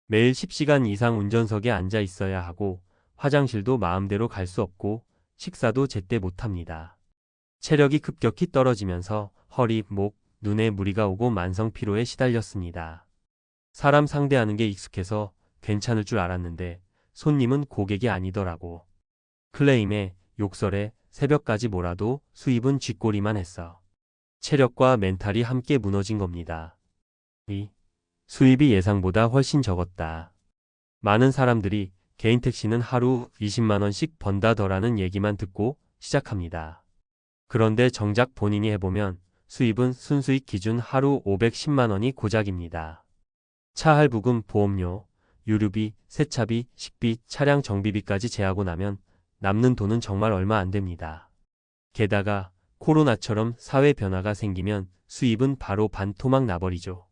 매일 10시간 이상 운전석에 앉아 있어야 하고 화장실도 마음대로 갈 수 없고 식사도 제때 못합니다. 체력이 급격히 떨어지면서 허리, 목, 눈에 무리가 오고 만성 피로에 시달렸습니다. 사람 상대하는 게 익숙해서 괜찮을 줄 알았는데 손님은 고객이 아니더라고. 클레임에 욕설에 새벽까지 몰아도 수입은 쥐꼬리만 했어. 체력과 멘탈이 함께 무너진 겁니다. 2. 수입이 예상보다 훨씬 적었다. 많은 사람들이 개인 택시는 하루 20만 원씩 번다더라는 얘기만 듣고 시작합니다. 그런데 정작 본인이 해보면 수입은 순수익 기준 하루 510만 원이 고작입니다. 차 할부금, 보험료, 유류비, 세차비, 식비, 차량 정비비까지 제하고 나면 남는 돈은 정말 얼마 안 됩니다. 게다가 코로나처럼 사회 변화가 생기면 수입은 바로 반토막 나버리죠.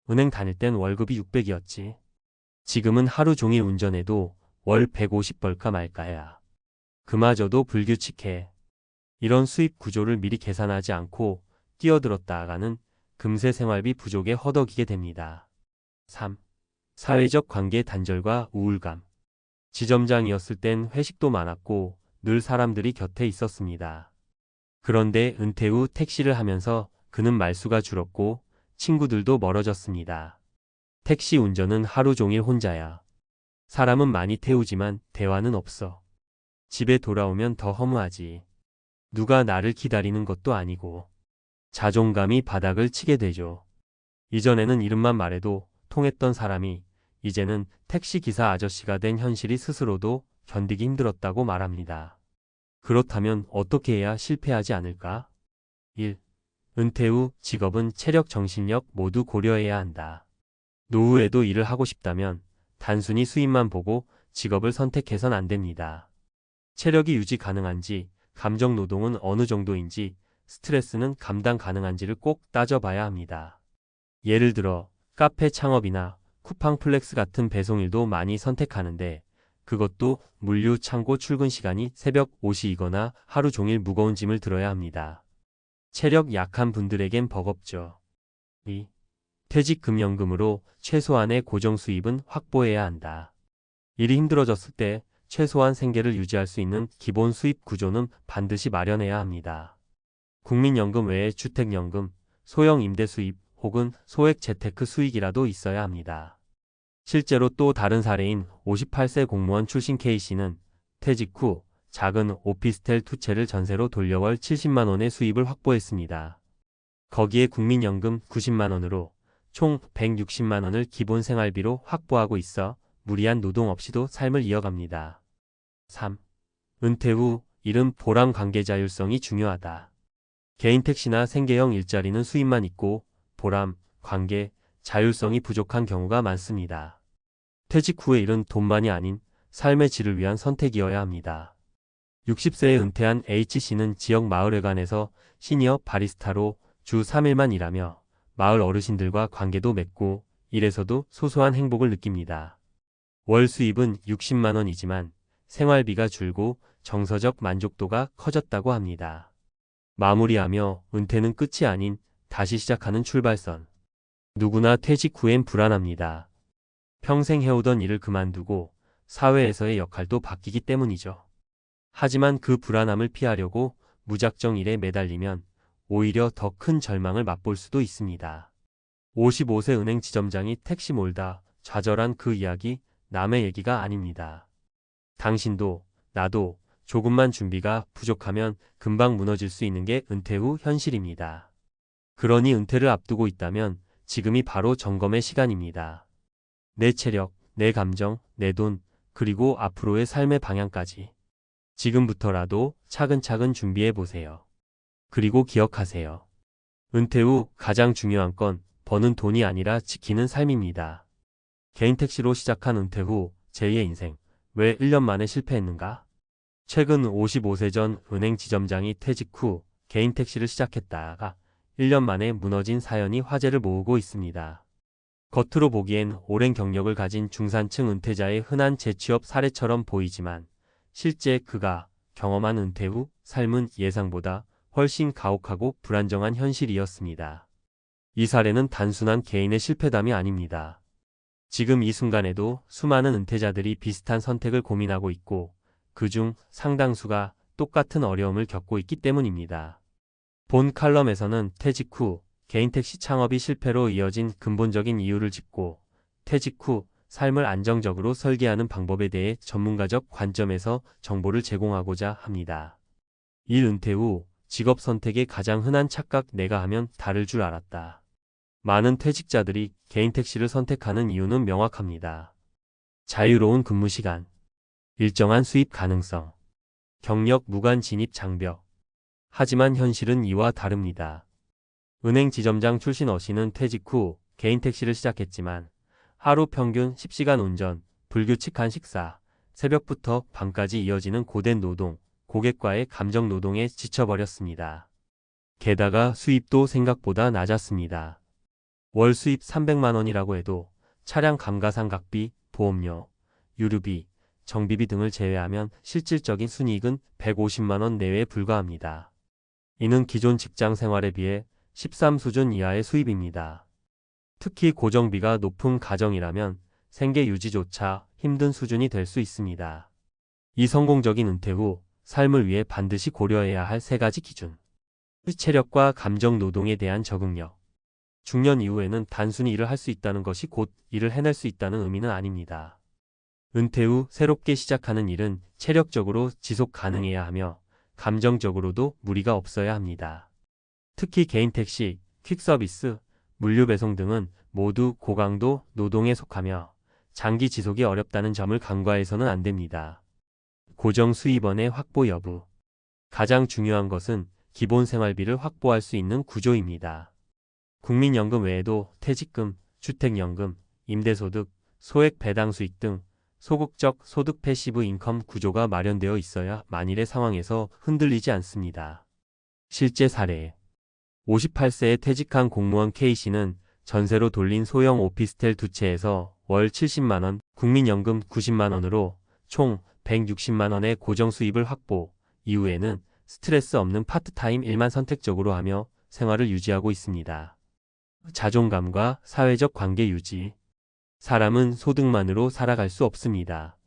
은행 다닐 땐 월급이 600이었지. 지금은 하루 종일 운전해도 월 150 벌까 말까야. 그마저도 불규칙해. 이런 수입 구조를 미리 계산하지 않고 뛰어들었다가는 금세 생활비 부족에 허덕이게 됩니다. 3. 사회적 관계 단절과 우울감. 지점장이었을 땐 회식도 많았고 늘 사람들이 곁에 있었습니다. 그런데 은퇴 후 택시를 하면서 그는 말수가 줄었고 친구들도 멀어졌습니다. 택시 운전은 하루 종일 혼자야. 사람은 많이 태우지만 대화는 없어. 집에 돌아오면 더 허무하지. 누가 나를 기다리는 것도 아니고. 자존감이 바닥을 치게 되죠. 이전에는 이름만 말해도 통했던 사람이 이제는 택시기사 아저씨가 된 현실이 스스로도 견디기 힘들었다고 말합니다. 그렇다면 어떻게 해야 실패하지 않을까? 1. 은퇴 후 직업은 체력, 정신력 모두 고려해야 한다. 노후에도 일을 하고 싶다면 단순히 수입만 보고 직업을 선택해선 안 됩니다. 체력이 유지 가능한지, 감정 노동은 어느 정도인지, 스트레스는 감당 가능한지를 꼭 따져봐야 합니다. 예를 들어 카페 창업이나 쿠팡 플렉스 같은 배송일도 많이 선택하는데 그것도 물류 창고 출근 시간이 새벽 5시이거나 하루 종일 무거운 짐을 들어야 합니다. 체력 약한 분들에겐 버겁죠. 2. 퇴직금연금으로 최소한의 고정 수입은 확보해야 한다. 일이 힘들어졌을 때 최소한 생계를 유지할 수 있는 기본 수입 구조는 반드시 마련해야 합니다. 국민연금 외에 주택연금, 소형 임대 수입 혹은 소액 재테크 수익이라도 있어야 합니다. 실제로 또 다른 사례인 58세 공무원 출신 K씨는 퇴직 후 작은 오피스텔 2채를 전세로 돌려 월 70만 원의 수입을 확보했습니다. 거기에 국민연금 90만 원으로 총 160만 원을 기본 생활비로 확보하고 있어 무리한 노동 없이도 삶을 이어갑니다. 3. 은퇴 후 일은 보람 관계 자율성이 중요하다. 개인 택시나 생계형 일자리는 수입만 있고 보람, 관계, 자율성이 부족한 경우가 많습니다. 퇴직 후의 일은 돈만이 아닌 삶의 질을 위한 선택이어야 합니다. 60세에 은퇴한 H씨는 지역 마을회관에서 시니어 바리스타로 주 3일만 일하며 마을 어르신들과 관계도 맺고 일에서도 소소한 행복을 느낍니다. 월 수입은 60만 원이지만 생활비가 줄고 정서적 만족도가 커졌다고 합니다. 마무리하며 은퇴는 끝이 아닌 다시 시작하는 출발선. 누구나 퇴직 후엔 불안합니다. 평생 해오던 일을 그만두고 사회에서의 역할도 바뀌기 때문이죠. 하지만 그 불안함을 피하려고 무작정 일에 매달리면 오히려 더 큰 절망을 맛볼 수도 있습니다. 55세 은행 지점장이 택시 몰다 좌절한 그 이야기 남의 얘기가 아닙니다. 당신도 나도 조금만 준비가 부족하면 금방 무너질 수 있는 게 은퇴 후 현실입니다. 그러니 은퇴를 앞두고 있다면 지금이 바로 점검의 시간입니다. 내 체력, 내 감정, 내 돈, 그리고 앞으로의 삶의 방향까지. 지금부터라도 차근차근 준비해 보세요. 그리고 기억하세요. 은퇴 후 가장 중요한 건 버는 돈이 아니라 지키는 삶입니다. 개인 택시로 시작한 은퇴 후 제2의 인생. 왜 1년 만에 실패했는가? 최근 55세 전 은행 지점장이 퇴직 후 개인 택시를 시작했다가 1년 만에 무너진 사연이 화제를 모으고 있습니다. 겉으로 보기엔 오랜 경력을 가진 중산층 은퇴자의 흔한 재취업 사례처럼 보이지만 실제 그가 경험한 은퇴 후 삶은 예상보다 훨씬 가혹하고 불안정한 현실이었습니다. 이 사례는 단순한 개인의 실패담이 아닙니다. 지금 이 순간에도 수많은 은퇴자들이 비슷한 선택을 고민하고 있고 그중 상당수가 똑같은 어려움을 겪고 있기 때문입니다. 본 칼럼에서는 퇴직 후 개인 택시 창업이 실패로 이어진 근본적인 이유를 짚고 퇴직 후 삶을 안정적으로 설계하는 방법에 대해 전문가적 관점에서 정보를 제공하고자 합니다. 일 은퇴 후 직업 선택의 가장 흔한 착각 내가 하면 다를 줄 알았다. 많은 퇴직자들이 개인 택시를 선택하는 이유는 명확합니다. 자유로운 근무 시간, 일정한 수입 가능성, 경력 무관 진입 장벽. 하지만 현실은 이와 다릅니다. 은행 지점장 출신 어씨는 퇴직 후 개인 택시를 시작했지만 하루 평균 10시간 운전, 불규칙한 식사, 새벽부터 밤까지 이어지는 고된 노동, 고객과의 감정 노동에 지쳐버렸습니다. 게다가 수입도 생각보다 낮았습니다. 월 수입 300만 원이라고 해도 차량 감가상각비, 보험료, 유류비, 정비비 등을 제외하면 실질적인 순이익은 150만 원 내외에 불과합니다. 이는 기존 직장 생활에 비해 13 수준 이하의 수입입니다. 특히 고정비가 높은 가정이라면 생계 유지조차 힘든 수준이 될 수 있습니다. 이 성공적인 은퇴 후 삶을 위해 반드시 고려해야 할 3가지 기준. 체력과 감정 노동에 대한 적응력. 중년 이후에는 단순히 일을 할 수 있다는 것이 곧 일을 해낼 수 있다는 의미는 아닙니다. 은퇴 후 새롭게 시작하는 일은 체력적으로 지속 가능해야 하며 감정적으로도 무리가 없어야 합니다. 특히 개인 택시, 퀵서비스, 물류 배송 등은 모두 고강도 노동에 속하며 장기 지속이 어렵다는 점을 간과해서는 안 됩니다. 고정 수입원의 확보 여부. 가장 중요한 것은 기본 생활비를 확보할 수 있는 구조입니다. 국민연금 외에도 퇴직금, 주택연금, 임대소득, 소액 배당 수익 등 소극적 소득 패시브 인컴 구조가 마련되어 있어야 만일의 상황에서 흔들리지 않습니다. 실제 사례 58세에 퇴직한 공무원 K씨는 전세로 돌린 소형 오피스텔 두 채에서 월 70만원, 국민연금 90만원으로 총 160만원의 고정 수입을 확보, 이후에는 스트레스 없는 파트타임 일만 선택적으로 하며 생활을 유지하고 있습니다. 자존감과 사회적 관계 유지. 사람은 소득만으로 살아갈 수 없습니다.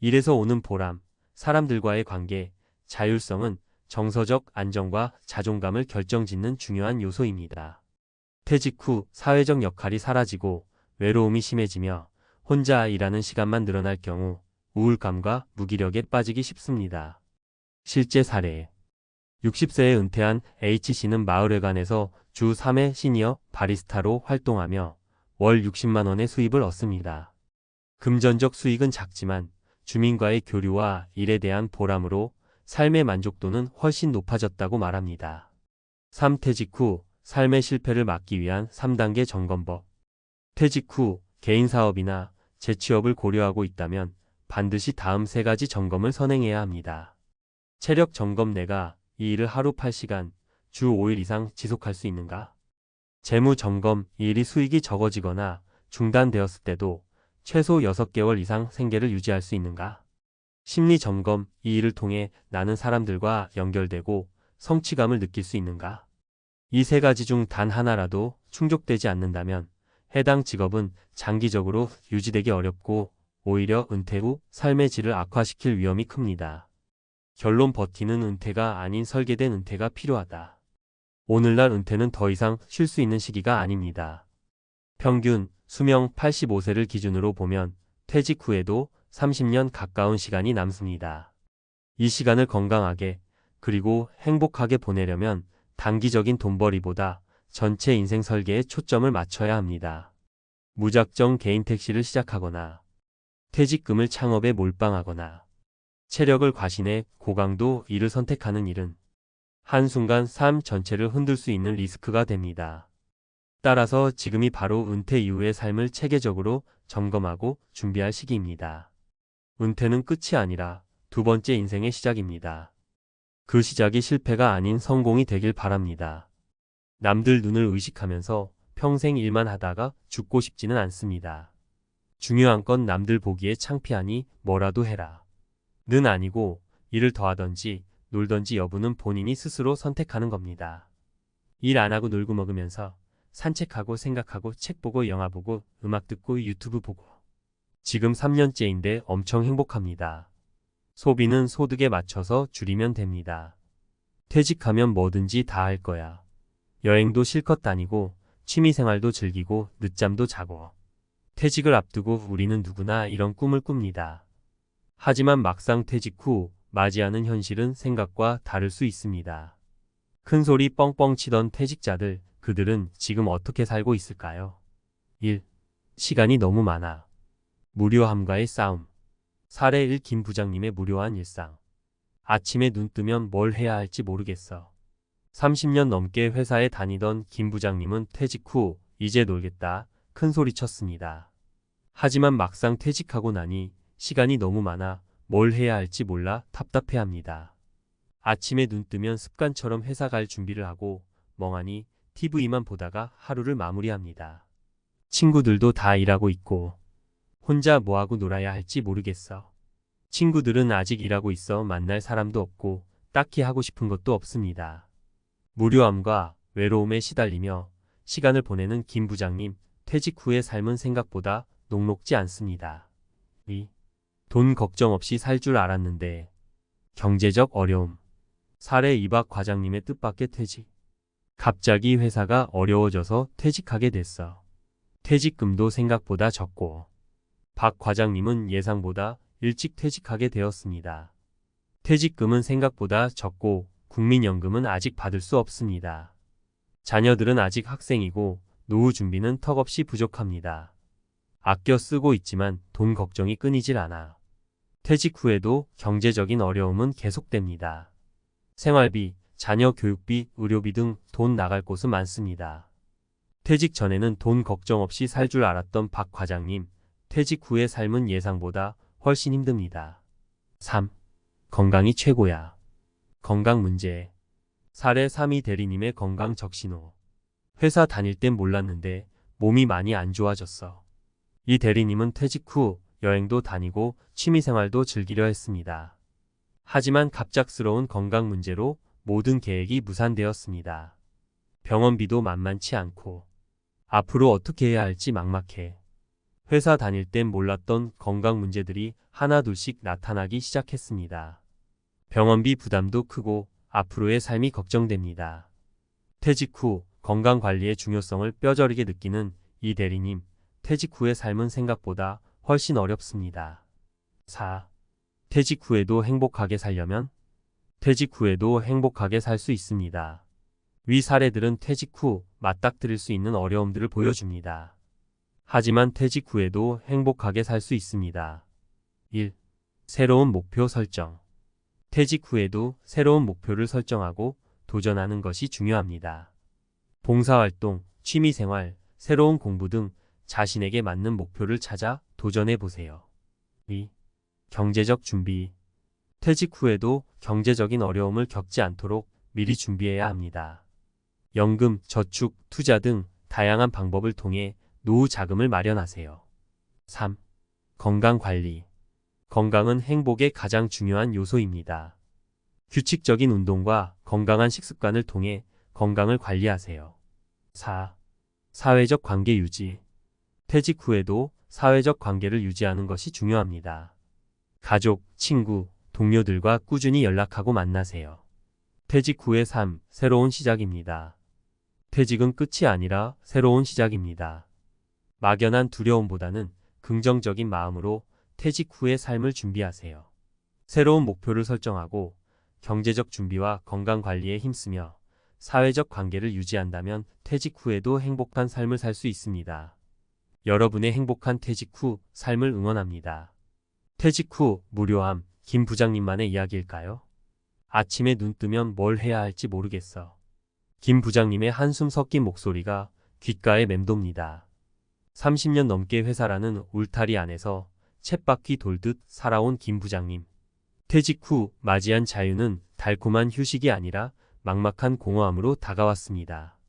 일에서 오는 보람, 사람들과의 관계, 자율성은 정서적 안정과 자존감을 결정짓는 중요한 요소입니다. 퇴직 후 사회적 역할이 사라지고 외로움이 심해지며 혼자 일하는 시간만 늘어날 경우 우울감과 무기력에 빠지기 쉽습니다. 실제 사례 60세에 은퇴한 H씨는 마을회관에서 주 3회 시니어 바리스타로 활동하며 월 60만원의 수입을 얻습니다. 금전적 수익은 작지만 주민과의 교류와 일에 대한 보람으로 삶의 만족도는 훨씬 높아졌다고 말합니다. 3. 퇴직 후 삶의 실패를 막기 위한 3단계 점검법. 퇴직 후 개인 사업이나 재취업을 고려하고 있다면 반드시 다음 3가지 점검을 선행해야 합니다. 체력 점검. 내가 이 일을 하루 8시간, 주 5일 이상 지속할 수 있는가? 재무 점검. 이 일이 수익이 적어지거나 중단되었을 때도 최소 6개월 이상 생계를 유지할 수 있는가? 심리 점검. 이 일을 통해 나는 사람들과 연결되고 성취감을 느낄 수 있는가? 이 3가지 중 단 하나라도 충족되지 않는다면 해당 직업은 장기적으로 유지되기 어렵고 오히려 은퇴 후 삶의 질을 악화시킬 위험이 큽니다. 결론. 버티는 은퇴가 아닌 설계된 은퇴가 필요하다. 오늘날 은퇴는 더 이상 쉴 수 있는 시기가 아닙니다. 평균 수명 85세를 기준으로 보면 퇴직 후에도 30년 가까운 시간이 남습니다. 이 시간을 건강하게 그리고 행복하게 보내려면 단기적인 돈벌이보다 전체 인생 설계에 초점을 맞춰야 합니다. 무작정 개인 택시를 시작하거나 퇴직금을 창업에 몰빵하거나 체력을 과신해 고강도 일을 선택하는 일은 한순간 삶 전체를 흔들 수 있는 리스크가 됩니다. 따라서 지금이 바로 은퇴 이후의 삶을 체계적으로 점검하고 준비할 시기입니다. 은퇴는 끝이 아니라 2번째 인생의 시작입니다. 그 시작이 실패가 아닌 성공이 되길 바랍니다. 남들 눈을 의식하면서 평생 일만 하다가 죽고 싶지는 않습니다. 중요한 건 남들 보기에 창피하니 뭐라도 해라. 는 아니고 일을 더 하던지 놀던지 여부는 본인이 스스로 선택하는 겁니다. 일 안 하고 놀고 먹으면서 산책하고 생각하고 책 보고 영화 보고 음악 듣고 유튜브 보고 지금 3년째인데 엄청 행복합니다. 소비는 소득에 맞춰서 줄이면 됩니다. 퇴직하면 뭐든지 다 할 거야. 여행도 실컷 다니고 취미생활도 즐기고 늦잠도 자고. 퇴직을 앞두고 우리는 누구나 이런 꿈을 꿉니다. 하지만 막상 퇴직 후 맞이하는 현실은 생각과 다를 수 있습니다. 큰 소리 뻥뻥 치던 퇴직자들, 그들은 지금 어떻게 살고 있을까요? 1. 시간이 너무 많아. 무료함과의 싸움. 사례 1. 김 부장님의 무료한 일상. 아침에 눈 뜨면 뭘 해야 할지 모르겠어. 30년 넘게 회사에 다니던 김 부장님은 퇴직 후 이제 놀겠다 큰 소리 쳤습니다. 하지만 막상 퇴직하고 나니 시간이 너무 많아 뭘 해야 할지 몰라 답답해합니다. 아침에 눈 뜨면 습관처럼 회사 갈 준비를 하고 멍하니 TV만 보다가 하루를 마무리합니다. 친구들도 다 일하고 있고 혼자 뭐하고 놀아야 할지 모르겠어. 친구들은 아직 일하고 있어 만날 사람도 없고 딱히 하고 싶은 것도 없습니다. 무료함과 외로움에 시달리며 시간을 보내는 김 부장님, 퇴직 후의 삶은 생각보다 녹록지 않습니다. 2. 돈 걱정 없이 살 줄 알았는데 경제적 어려움. 사례 2. 박 과장님의 뜻밖의 퇴직. 갑자기 회사가 어려워져서 퇴직하게 됐어. 퇴직금도 생각보다 적고 박 과장님은 예상보다 일찍 퇴직하게 되었습니다. 퇴직금은 생각보다 적고 국민연금은 아직 받을 수 없습니다. 자녀들은 아직 학생이고 노후 준비는 턱없이 부족합니다. 아껴 쓰고 있지만 돈 걱정이 끊이질 않아. 퇴직 후에도 경제적인 어려움은 계속됩니다. 생활비, 자녀 교육비, 의료비 등 돈 나갈 곳은 많습니다. 퇴직 전에는 돈 걱정 없이 살 줄 알았던 박 과장님, 퇴직 후의 삶은 예상보다 훨씬 힘듭니다. 3. 건강이 최고야. 건강 문제. 사례 3위 대리님의 건강 적신호. 회사 다닐 땐 몰랐는데 몸이 많이 안 좋아졌어. 이 대리님은 퇴직 후 여행도 다니고 취미생활도 즐기려 했습니다. 하지만 갑작스러운 건강 문제로 모든 계획이 무산되었습니다. 병원비도 만만치 않고 앞으로 어떻게 해야 할지 막막해. 회사 다닐 땐 몰랐던 건강 문제들이 하나둘씩 나타나기 시작했습니다. 병원비 부담도 크고 앞으로의 삶이 걱정됩니다. 퇴직 후 건강관리의 중요성을 뼈저리게 느끼는 이 대리님, 퇴직 후의 삶은 생각보다 훨씬 어렵습니다. 4. 퇴직 후에도 행복하게 살려면? 퇴직 후에도 행복하게 살 수 있습니다. 위 사례들은 퇴직 후 맞닥뜨릴 수 있는 어려움들을 보여줍니다. 하지만 퇴직 후에도 행복하게 살 수 있습니다. 1. 새로운 목표 설정. 퇴직 후에도 새로운 목표를 설정하고 도전하는 것이 중요합니다. 봉사활동, 취미생활, 새로운 공부 등 자신에게 맞는 목표를 찾아 도전해 보세요. 2. 경제적 준비. 퇴직 후에도 경제적인 어려움을 겪지 않도록 미리 준비해야 합니다. 연금, 저축, 투자 등 다양한 방법을 통해 노후 자금을 마련하세요. 3. 건강관리. 건강은 행복의 가장 중요한 요소입니다. 규칙적인 운동과 건강한 식습관을 통해 건강을 관리하세요. 4. 사회적 관계 유지. 퇴직 후에도 사회적 관계를 유지하는 것이 중요합니다. 가족, 친구, 동료들과 꾸준히 연락하고 만나세요. 퇴직 후의 삶, 새로운 시작입니다. 퇴직은 끝이 아니라 새로운 시작입니다. 막연한 두려움보다는 긍정적인 마음으로 퇴직 후의 삶을 준비하세요. 새로운 목표를 설정하고 경제적 준비와 건강 관리에 힘쓰며 사회적 관계를 유지한다면 퇴직 후에도 행복한 삶을 살 수 있습니다. 여러분의 행복한 퇴직 후 삶을 응원합니다. 퇴직 후 무료함, 김 부장님만의 이야기일까요? 아침에 눈 뜨면 뭘 해야 할지 모르겠어. 김 부장님의 한숨 섞인 목소리가 귓가에 맴돕니다. 30년 넘게 회사라는 울타리 안에서 쳇바퀴 돌듯 살아온 김 부장님. 퇴직 후 맞이한 자유는 달콤한 휴식이 아니라 막막한 공허함으로 다가왔습니다.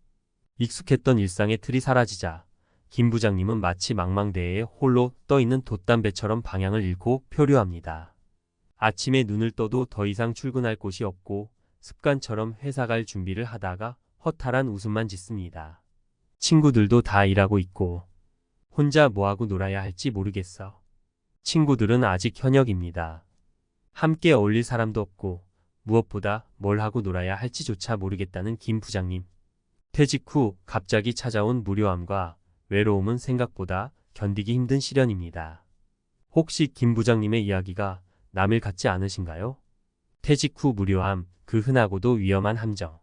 익숙했던 일상의 틀이 사라지자 김 부장님은 마치 망망대해에 홀로 떠있는 돛담배처럼 방향을 잃고 표류합니다. 아침에 눈을 떠도 더 이상 출근할 곳이 없고 습관처럼 회사 갈 준비를 하다가 허탈한 웃음만 짓습니다. 친구들도 다 일하고 있고 혼자 뭐하고 놀아야 할지 모르겠어. 친구들은 아직 현역입니다. 함께 어울릴 사람도 없고 무엇보다 뭘 하고 놀아야 할지조차 모르겠다는 김 부장님. 퇴직 후 갑자기 찾아온 무료함과 외로움은 생각보다 견디기 힘든 시련입니다. 혹시 김 부장님의 이야기가 남일 같지 않으신가요? 퇴직 후 무료함, 그 흔하고도 위험한 함정.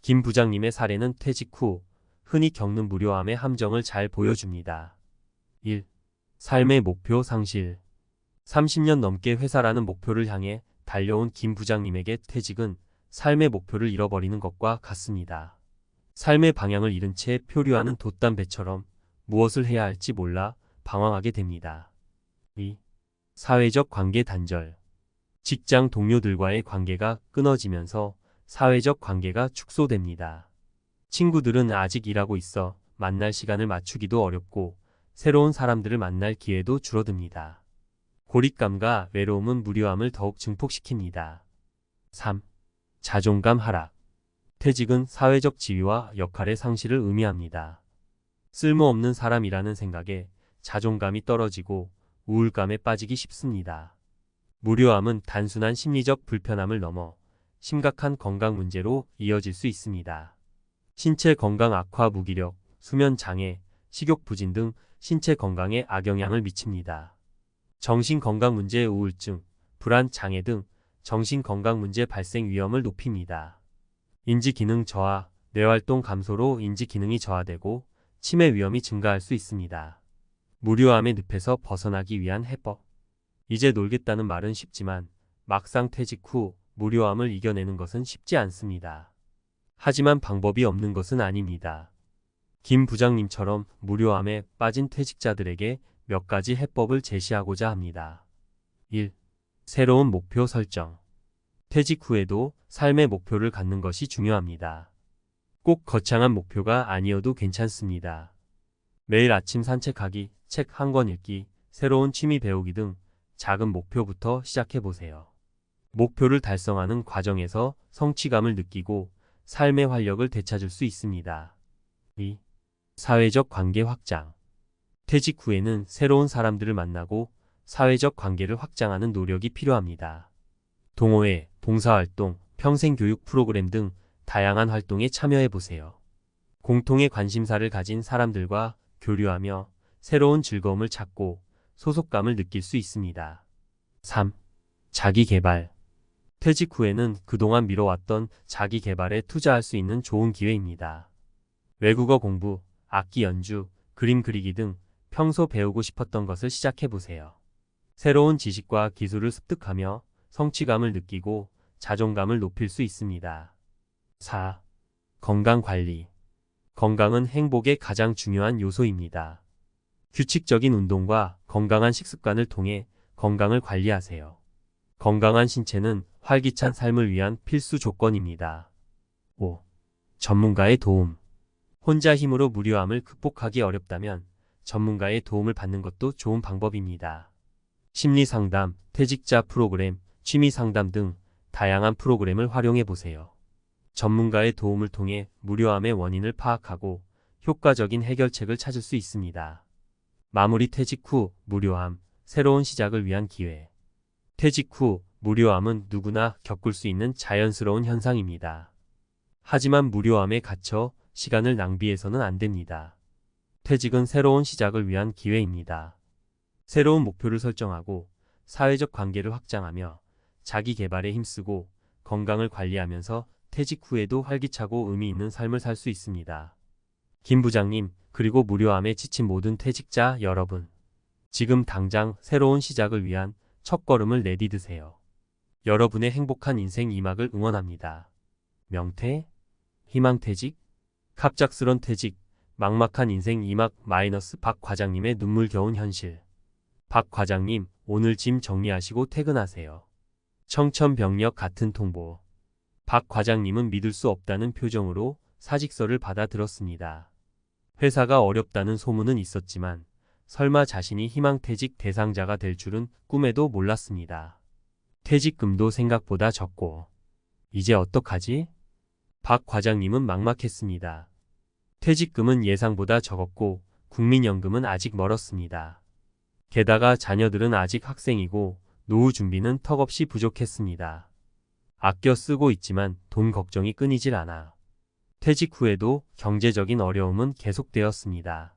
김 부장님의 사례는 퇴직 후 흔히 겪는 무료함의 함정을 잘 보여줍니다. 1. 삶의 목표 상실. 30년 넘게 회사라는 목표를 향해 달려온 김 부장님에게 퇴직은 삶의 목표를 잃어버리는 것과 같습니다. 삶의 방향을 잃은 채 표류하는 돛담배처럼 무엇을 해야 할지 몰라 방황하게 됩니다. 2. 사회적 관계 단절. 직장 동료들과의 관계가 끊어지면서 사회적 관계가 축소됩니다. 친구들은 아직 일하고 있어 만날 시간을 맞추기도 어렵고 새로운 사람들을 만날 기회도 줄어듭니다. 고립감과 외로움은 무료함을 더욱 증폭시킵니다. 3. 자존감 하락. 퇴직은 사회적 지위와 역할의 상실을 의미합니다. 쓸모없는 사람이라는 생각에 자존감이 떨어지고 우울감에 빠지기 쉽습니다. 무료함은 단순한 심리적 불편함을 넘어 심각한 건강 문제로 이어질 수 있습니다. 신체 건강 악화, 무기력, 수면 장애, 식욕 부진 등 신체 건강에 악영향을 미칩니다. 정신 건강 문제, 우울증, 불안 장애 등 정신 건강 문제 발생 위험을 높입니다. 인지 기능 저하, 뇌활동 감소로 인지 기능이 저하되고 치매 위험이 증가할 수 있습니다. 무료함의 늪에서 벗어나기 위한 해법. 이제 놀겠다는 말은 쉽지만 막상 퇴직 후 무료함을 이겨내는 것은 쉽지 않습니다. 하지만 방법이 없는 것은 아닙니다. 김 부장님처럼 무료함에 빠진 퇴직자들에게 몇 가지 해법을 제시하고자 합니다. 1. 새로운 목표 설정. 퇴직 후에도 삶의 목표를 갖는 것이 중요합니다. 꼭 거창한 목표가 아니어도 괜찮습니다. 매일 아침 산책하기, 책 한 권 읽기, 새로운 취미 배우기 등 작은 목표부터 시작해 보세요. 목표를 달성하는 과정에서 성취감을 느끼고 삶의 활력을 되찾을 수 있습니다. 2. 사회적 관계 확장. 퇴직 후에는 새로운 사람들을 만나고 사회적 관계를 확장하는 노력이 필요합니다. 동호회, 봉사활동, 평생교육 프로그램 등 다양한 활동에 참여해 보세요. 공통의 관심사를 가진 사람들과 교류하며 새로운 즐거움을 찾고 소속감을 느낄 수 있습니다. 3. 자기 개발. 퇴직 후에는 그동안 미뤄왔던 자기 개발에 투자할 수 있는 좋은 기회입니다. 외국어 공부, 악기 연주, 그림 그리기 등 평소 배우고 싶었던 것을 시작해 보세요. 새로운 지식과 기술을 습득하며 성취감을 느끼고 자존감을 높일 수 있습니다. 4. 건강 관리. 건강은 행복의 가장 중요한 요소입니다. 규칙적인 운동과 건강한 식습관을 통해 건강을 관리하세요. 건강한 신체는 활기찬 삶을 위한 필수 조건입니다. 5. 전문가의 도움. 혼자 힘으로 무료함을 극복하기 어렵다면 전문가의 도움을 받는 것도 좋은 방법입니다. 심리 상담, 퇴직자 프로그램, 취미 상담 등 다양한 프로그램을 활용해 보세요. 전문가의 도움을 통해 무료함의 원인을 파악하고 효과적인 해결책을 찾을 수 있습니다. 마무리. 퇴직 후 무료함, 새로운 시작을 위한 기회. 퇴직 후 무료함은 누구나 겪을 수 있는 자연스러운 현상입니다. 하지만 무료함에 갇혀 시간을 낭비해서는 안 됩니다. 퇴직은 새로운 시작을 위한 기회입니다. 새로운 목표를 설정하고 사회적 관계를 확장하며 자기 개발에 힘쓰고 건강을 관리하면서 퇴직 후에도 활기차고 의미 있는 삶을 살 수 있습니다. 김 부장님, 그리고 무료함에 지친 모든 퇴직자 여러분, 지금 당장 새로운 시작을 위한 첫걸음을 내디드세요. 여러분의 행복한 인생 이막을 응원합니다. 명퇴, 희망퇴직, 갑작스런 퇴직, 막막한 인생 이막 - 박 과장님의 눈물겨운 현실. 박 과장님, 오늘 짐 정리하시고 퇴근하세요. 청천벽력 같은 통보. 박 과장님은 믿을 수 없다는 표정으로 사직서를 받아 들었습니다. 회사가 어렵다는 소문은 있었지만 설마 자신이 희망퇴직 대상자가 될 줄은 꿈에도 몰랐습니다. 퇴직금도 생각보다 적고 이제 어떡하지? 박 과장님은 막막했습니다. 퇴직금은 예상보다 적었고 국민연금은 아직 멀었습니다. 게다가 자녀들은 아직 학생이고 노후 준비는 턱없이 부족했습니다. 아껴 쓰고 있지만 돈 걱정이 끊이질 않아. 퇴직 후에도 경제적인 어려움은 계속되었습니다.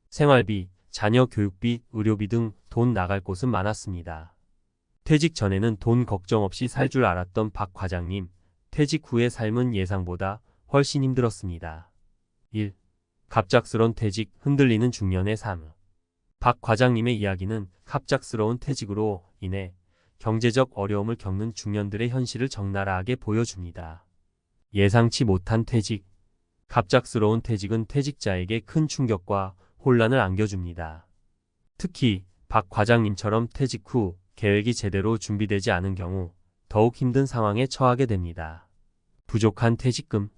생활비, 자녀 교육비, 의료비 등 돈 나갈 곳은 많았습니다. 퇴직 전에는 돈 걱정 없이 살 줄 알았던 박 과장님, 퇴직 후의 삶은 예상보다 훨씬 힘들었습니다. 1. 갑작스런 퇴직, 흔들리는 중년의 삶. 박 과장님의 이야기는 갑작스러운 퇴직으로 인해 경제적 어려움을 겪는 중년들의 현실을 적나라하게 보여줍니다. 예상치 못한 퇴직. 갑작스러운 퇴직은 퇴직자에게 큰 충격과 혼란을 안겨줍니다. 특히 박 과장님처럼 퇴직 후 계획이 제대로 준비되지 않은 경우 더욱 힘든 상황에 처하게 됩니다. 부족한 퇴직금.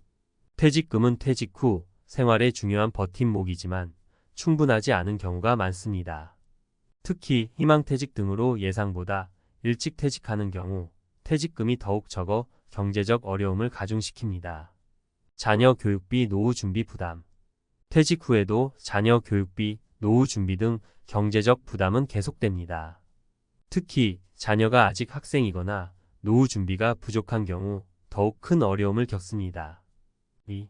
퇴직금은 퇴직 후 생활에 중요한 버팀목이지만 충분하지 않은 경우가 많습니다. 특히 희망퇴직 등으로 예상보다 일찍 퇴직하는 경우 퇴직금이 더욱 적어 경제적 어려움을 가중시킵니다. 자녀 교육비, 노후 준비 부담. 퇴직 후에도 자녀 교육비, 노후 준비 등 경제적 부담은 계속됩니다. 특히 자녀가 아직 학생이거나 노후 준비가 부족한 경우 더욱 큰 어려움을 겪습니다. 2.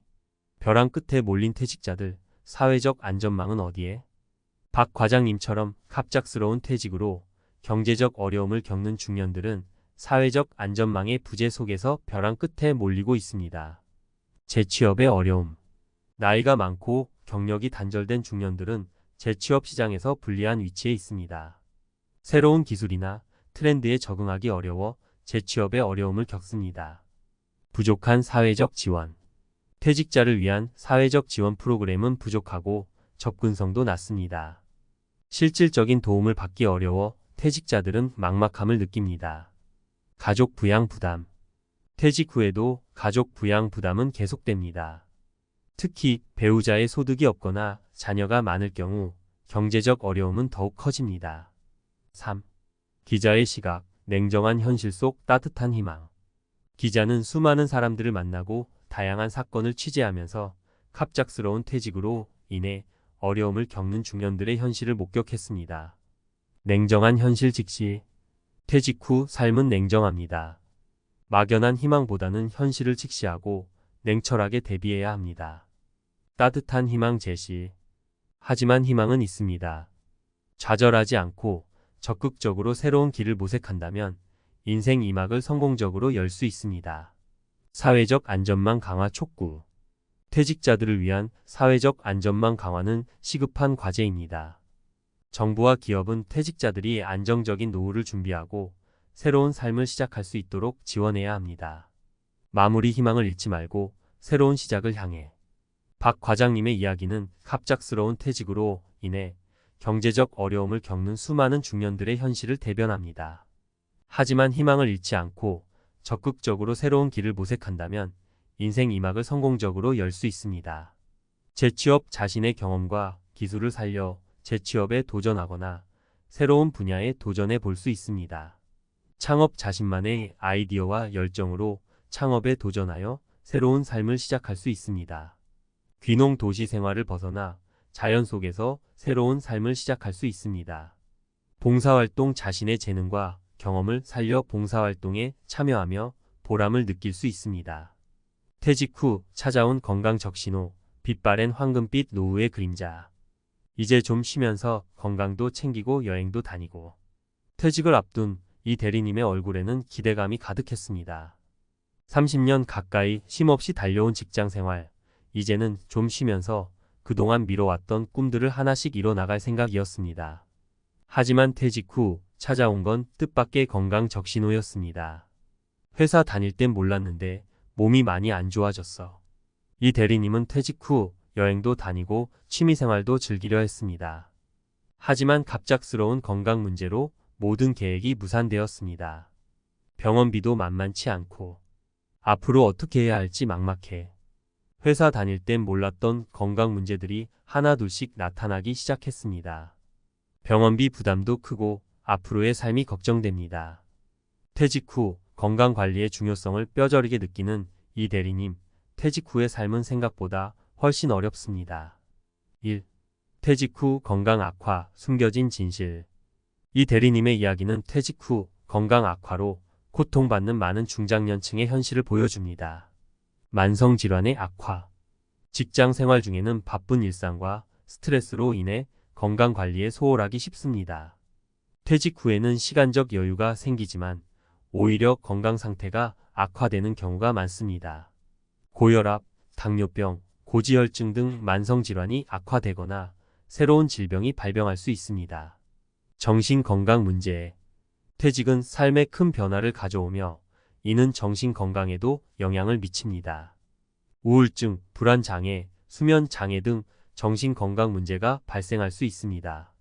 벼랑 끝에 몰린 퇴직자들, 사회적 안전망은 어디에? 박 과장님처럼 갑작스러운 퇴직으로 경제적 어려움을 겪는 중년들은 사회적 안전망의 부재 속에서 벼랑 끝에 몰리고 있습니다. 재취업의 어려움. 나이가 많고 경력이 단절된 중년들은 재취업 시장에서 불리한 위치에 있습니다. 새로운 기술이나 트렌드에 적응하기 어려워 재취업의 어려움을 겪습니다. 부족한 사회적 지원. 퇴직자를 위한 사회적 지원 프로그램은 부족하고 접근성도 낮습니다. 실질적인 도움을 받기 어려워 퇴직자들은 막막함을 느낍니다. 가족 부양 부담. 퇴직 후에도 가족 부양 부담은 계속됩니다. 특히 배우자의 소득이 없거나 자녀가 많을 경우 경제적 어려움은 더욱 커집니다. 3. 기자의 시각, 냉정한 현실 속 따뜻한 희망. 기자는 수많은 사람들을 만나고 다양한 사건을 취재하면서 갑작스러운 퇴직으로 인해 어려움을 겪는 중년들의 현실을 목격했습니다. 냉정한 현실 직시. 퇴직 후 삶은 냉정합니다. 막연한 희망보다는 현실을 직시하고 냉철하게 대비해야 합니다. 따뜻한 희망 제시. 하지만 희망은 있습니다. 좌절하지 않고 적극적으로 새로운 길을 모색한다면 인생 2막을 성공적으로 열 수 있습니다. 사회적 안전망 강화 촉구. 퇴직자들을 위한 사회적 안전망 강화는 시급한 과제입니다. 정부와 기업은 퇴직자들이 안정적인 노후를 준비하고 새로운 삶을 시작할 수 있도록 지원해야 합니다. 마무리 희망을 잃지 말고 새로운 시작을 향해. 박 과장님의 이야기는 갑작스러운 퇴직으로 인해 경제적 어려움을 겪는 수많은 중년들의 현실을 대변합니다. 하지만 희망을 잃지 않고 적극적으로 새로운 길을 모색한다면 인생 2막을 성공적으로 열 수 있습니다. 재취업. 자신의 경험과 기술을 살려 재취업에 도전하거나 새로운 분야에 도전해 볼 수 있습니다. 창업. 자신만의 아이디어와 열정으로 창업에 도전하여 새로운 삶을 시작할 수 있습니다. 귀농. 도시 생활을 벗어나 자연 속에서 새로운 삶을 시작할 수 있습니다. 봉사활동. 자신의 재능과 경험을 살려 봉사활동에 참여하며 보람을 느낄 수 있습니다. 퇴직 후 찾아온 건강 적신호. 빛바랜 황금빛 노후의 그림자. 이제 좀 쉬면서 건강도 챙기고 여행도 다니고. 퇴직을 앞둔 이 대리님의 얼굴에는 기대감이 가득했습니다. 30년 가까이 쉼없이 달려온 직장생활. 이제는 좀 쉬면서 그동안 미뤄왔던 꿈들을 하나씩 이뤄나갈 생각이었습니다. 하지만 퇴직 후 찾아온 건 뜻밖의 건강 적신호였습니다. 회사 다닐 땐 몰랐는데 몸이 많이 안 좋아졌어. 이 대리님은 퇴직 후 여행도 다니고 취미생활도 즐기려 했습니다. 하지만 갑작스러운 건강 문제로 모든 계획이 무산되었습니다. 병원비도 만만치 않고 앞으로 어떻게 해야 할지 막막해. 회사 다닐 땐 몰랐던 건강 문제들이 하나둘씩 나타나기 시작했습니다. 병원비 부담도 크고 앞으로의 삶이 걱정됩니다. 퇴직 후 건강관리의 중요성을 뼈저리게 느끼는 이 대리님, 퇴직 후의 삶은 생각보다 훨씬 어렵습니다. 1. 퇴직 후 건강 악화, 숨겨진 진실. 이 대리님의 이야기는 퇴직 후 건강 악화로 고통받는 많은 중장년층의 현실을 보여줍니다. 만성질환의 악화. 직장 생활 중에는 바쁜 일상과 스트레스로 인해 건강관리에 소홀하기 쉽습니다. 퇴직 후에는 시간적 여유가 생기지만 오히려 건강 상태가 악화되는 경우가 많습니다. 고혈압, 당뇨병, 고지혈증 등 만성질환이 악화되거나 새로운 질병이 발병할 수 있습니다. 정신건강 문제. 퇴직은 삶에 큰 변화를 가져오며 이는 정신건강에도 영향을 미칩니다. 우울증, 불안장애, 수면장애 등 정신건강 문제가 발생할 수 있습니다.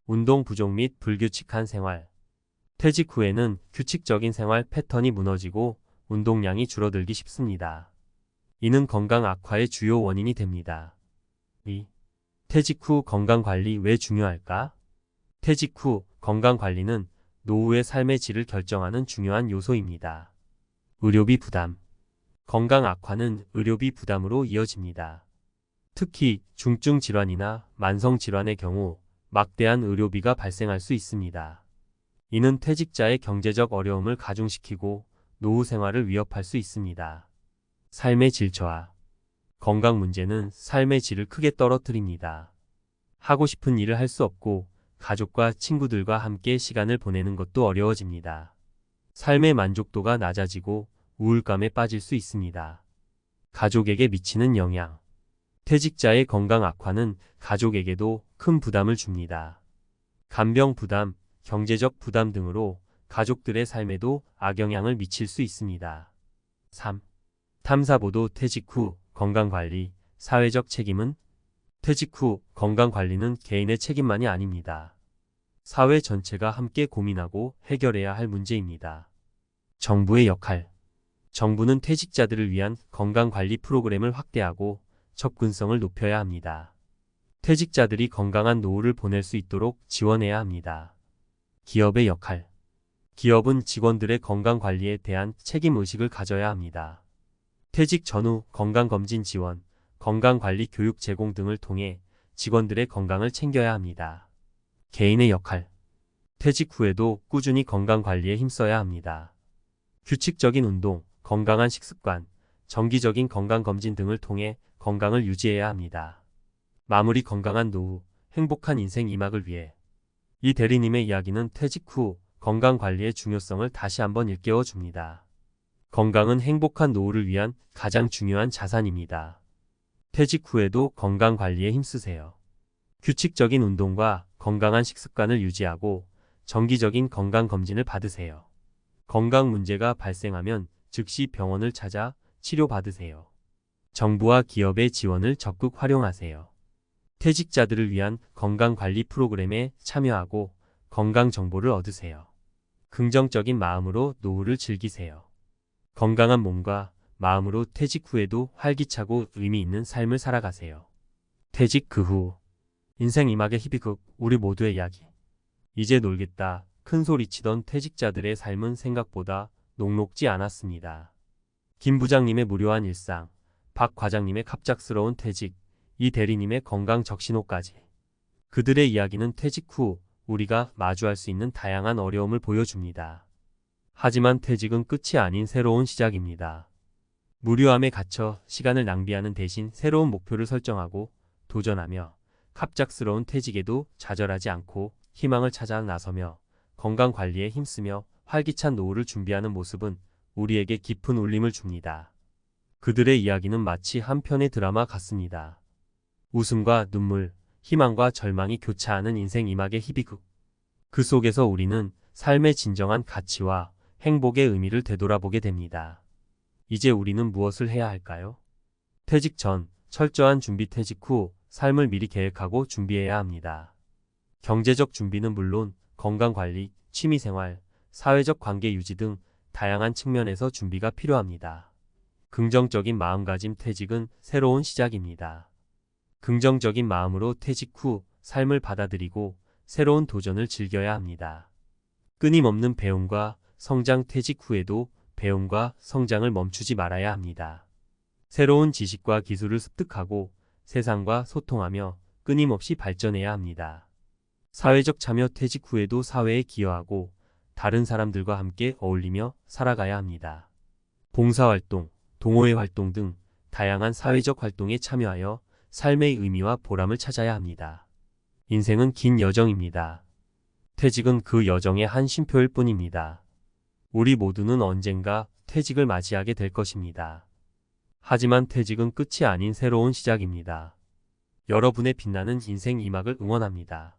운동 부족 및 불규칙한 생활. 퇴직 후에는 규칙적인 생활 패턴이 무너지고 운동량이 줄어들기 쉽습니다. 이는 건강 악화의 주요 원인이 됩니다. 2. 퇴직 후 건강관리 왜 중요할까? 퇴직 후 건강관리는 노후의 삶의 질을 결정하는 중요한 요소입니다. 의료비 부담. 건강 악화는 의료비 부담으로 이어집니다. 특히 중증 질환이나 만성 질환의 경우 막대한 의료비가 발생할 수 있습니다. 이는 퇴직자의 경제적 어려움을 가중시키고 노후 생활을 위협할 수 있습니다. 삶의 질 저하. 건강 문제는 삶의 질을 크게 떨어뜨립니다. 하고 싶은 일을 할 수 없고 가족과 친구들과 함께 시간을 보내는 것도 어려워집니다. 삶의 만족도가 낮아지고 우울감에 빠질 수 있습니다. 가족에게 미치는 영향. 퇴직자의 건강 악화는 가족에게도 큰 부담을 줍니다. 간병 부담, 경제적 부담 등으로 가족들의 삶에도 악영향을 미칠 수 있습니다. 3. 탐사보도 퇴직 후 건강관리, 사회적 책임은? 퇴직 후 건강 관리는 개인의 책임만이 아닙니다. 사회 전체가 함께 고민하고 해결해야 할 문제입니다. 정부의 역할. 정부는 퇴직자들을 위한 건강관리 프로그램을 확대하고 접근성을 높여야 합니다. 퇴직자들이 건강한 노후를 보낼 수 있도록 지원해야 합니다. 기업의 역할. 기업은 직원들의 건강관리에 대한 책임의식을 가져야 합니다. 퇴직 전후 건강검진 지원, 건강관리 교육 제공 등을 통해 직원들의 건강을 챙겨야 합니다. 개인의 역할. 퇴직 후에도 꾸준히 건강관리에 힘써야 합니다. 규칙적인 운동, 건강한 식습관, 정기적인 건강검진 등을 통해 건강을 유지해야 합니다. 마무리. 건강한 노후, 행복한 인생 2막을 위해. 이 대리님의 이야기는 퇴직 후 건강관리의 중요성을 다시 한번 일깨워 줍니다. 건강은 행복한 노후를 위한 가장 중요한 자산입니다. 퇴직 후에도 건강관리에 힘쓰세요. 규칙적인 운동과 건강한 식습관을 유지하고 정기적인 건강검진을 받으세요. 건강 문제가 발생하면 즉시 병원을 찾아 치료받으세요. 정부와 기업의 지원을 적극 활용하세요. 퇴직자들을 위한 건강관리 프로그램에 참여하고 건강 정보를 얻으세요. 긍정적인 마음으로 노후를 즐기세요. 건강한 몸과 마음으로 퇴직 후에도 활기차고 의미 있는 삶을 살아가세요. 퇴직 그 후. 인생 2막의 희비극, 우리 모두의 이야기. 이제 놀겠다. 큰 소리치던 퇴직자들의 삶은 생각보다 녹록지 않았습니다. 김 부장님의 무료한 일상, 박 과장님의 갑작스러운 퇴직, 이 대리님의 건강 적신호까지. 그들의 이야기는 퇴직 후 우리가 마주할 수 있는 다양한 어려움을 보여줍니다. 하지만 퇴직은 끝이 아닌 새로운 시작입니다. 무료함에 갇혀 시간을 낭비하는 대신 새로운 목표를 설정하고 도전하며 갑작스러운 퇴직에도 좌절하지 않고 희망을 찾아 나서며 건강관리에 힘쓰며 활기찬 노후를 준비하는 모습은 우리에게 깊은 울림을 줍니다. 그들의 이야기는 마치 한 편의 드라마 같습니다. 웃음과 눈물, 희망과 절망이 교차하는 인생 2막의 희비극. 그 속에서 우리는 삶의 진정한 가치와 행복의 의미를 되돌아보게 됩니다. 이제 우리는 무엇을 해야 할까요? 퇴직 전, 철저한 준비. 퇴직 후, 삶을 미리 계획하고 준비해야 합니다. 경제적 준비는 물론 건강관리, 취미생활, 사회적 관계 유지 등 다양한 측면에서 준비가 필요합니다. 긍정적인 마음가짐. 퇴직은 새로운 시작입니다. 긍정적인 마음으로 퇴직 후 삶을 받아들이고 새로운 도전을 즐겨야 합니다. 끊임없는 배움과 성장. 퇴직 후에도 배움과 성장을 멈추지 말아야 합니다. 새로운 지식과 기술을 습득하고 세상과 소통하며 끊임없이 발전해야 합니다. 사회적 참여. 퇴직 후에도 사회에 기여하고 다른 사람들과 함께 어울리며 살아가야 합니다. 봉사활동, 동호회 활동 등 다양한 사회적 활동에 참여하여 삶의 의미와 보람을 찾아야 합니다. 인생은 긴 여정입니다. 퇴직은 그 여정의 한 쉼표일 뿐입니다. 우리 모두는 언젠가 퇴직을 맞이하게 될 것입니다. 하지만 퇴직은 끝이 아닌 새로운 시작입니다. 여러분의 빛나는 인생 2막을 응원합니다.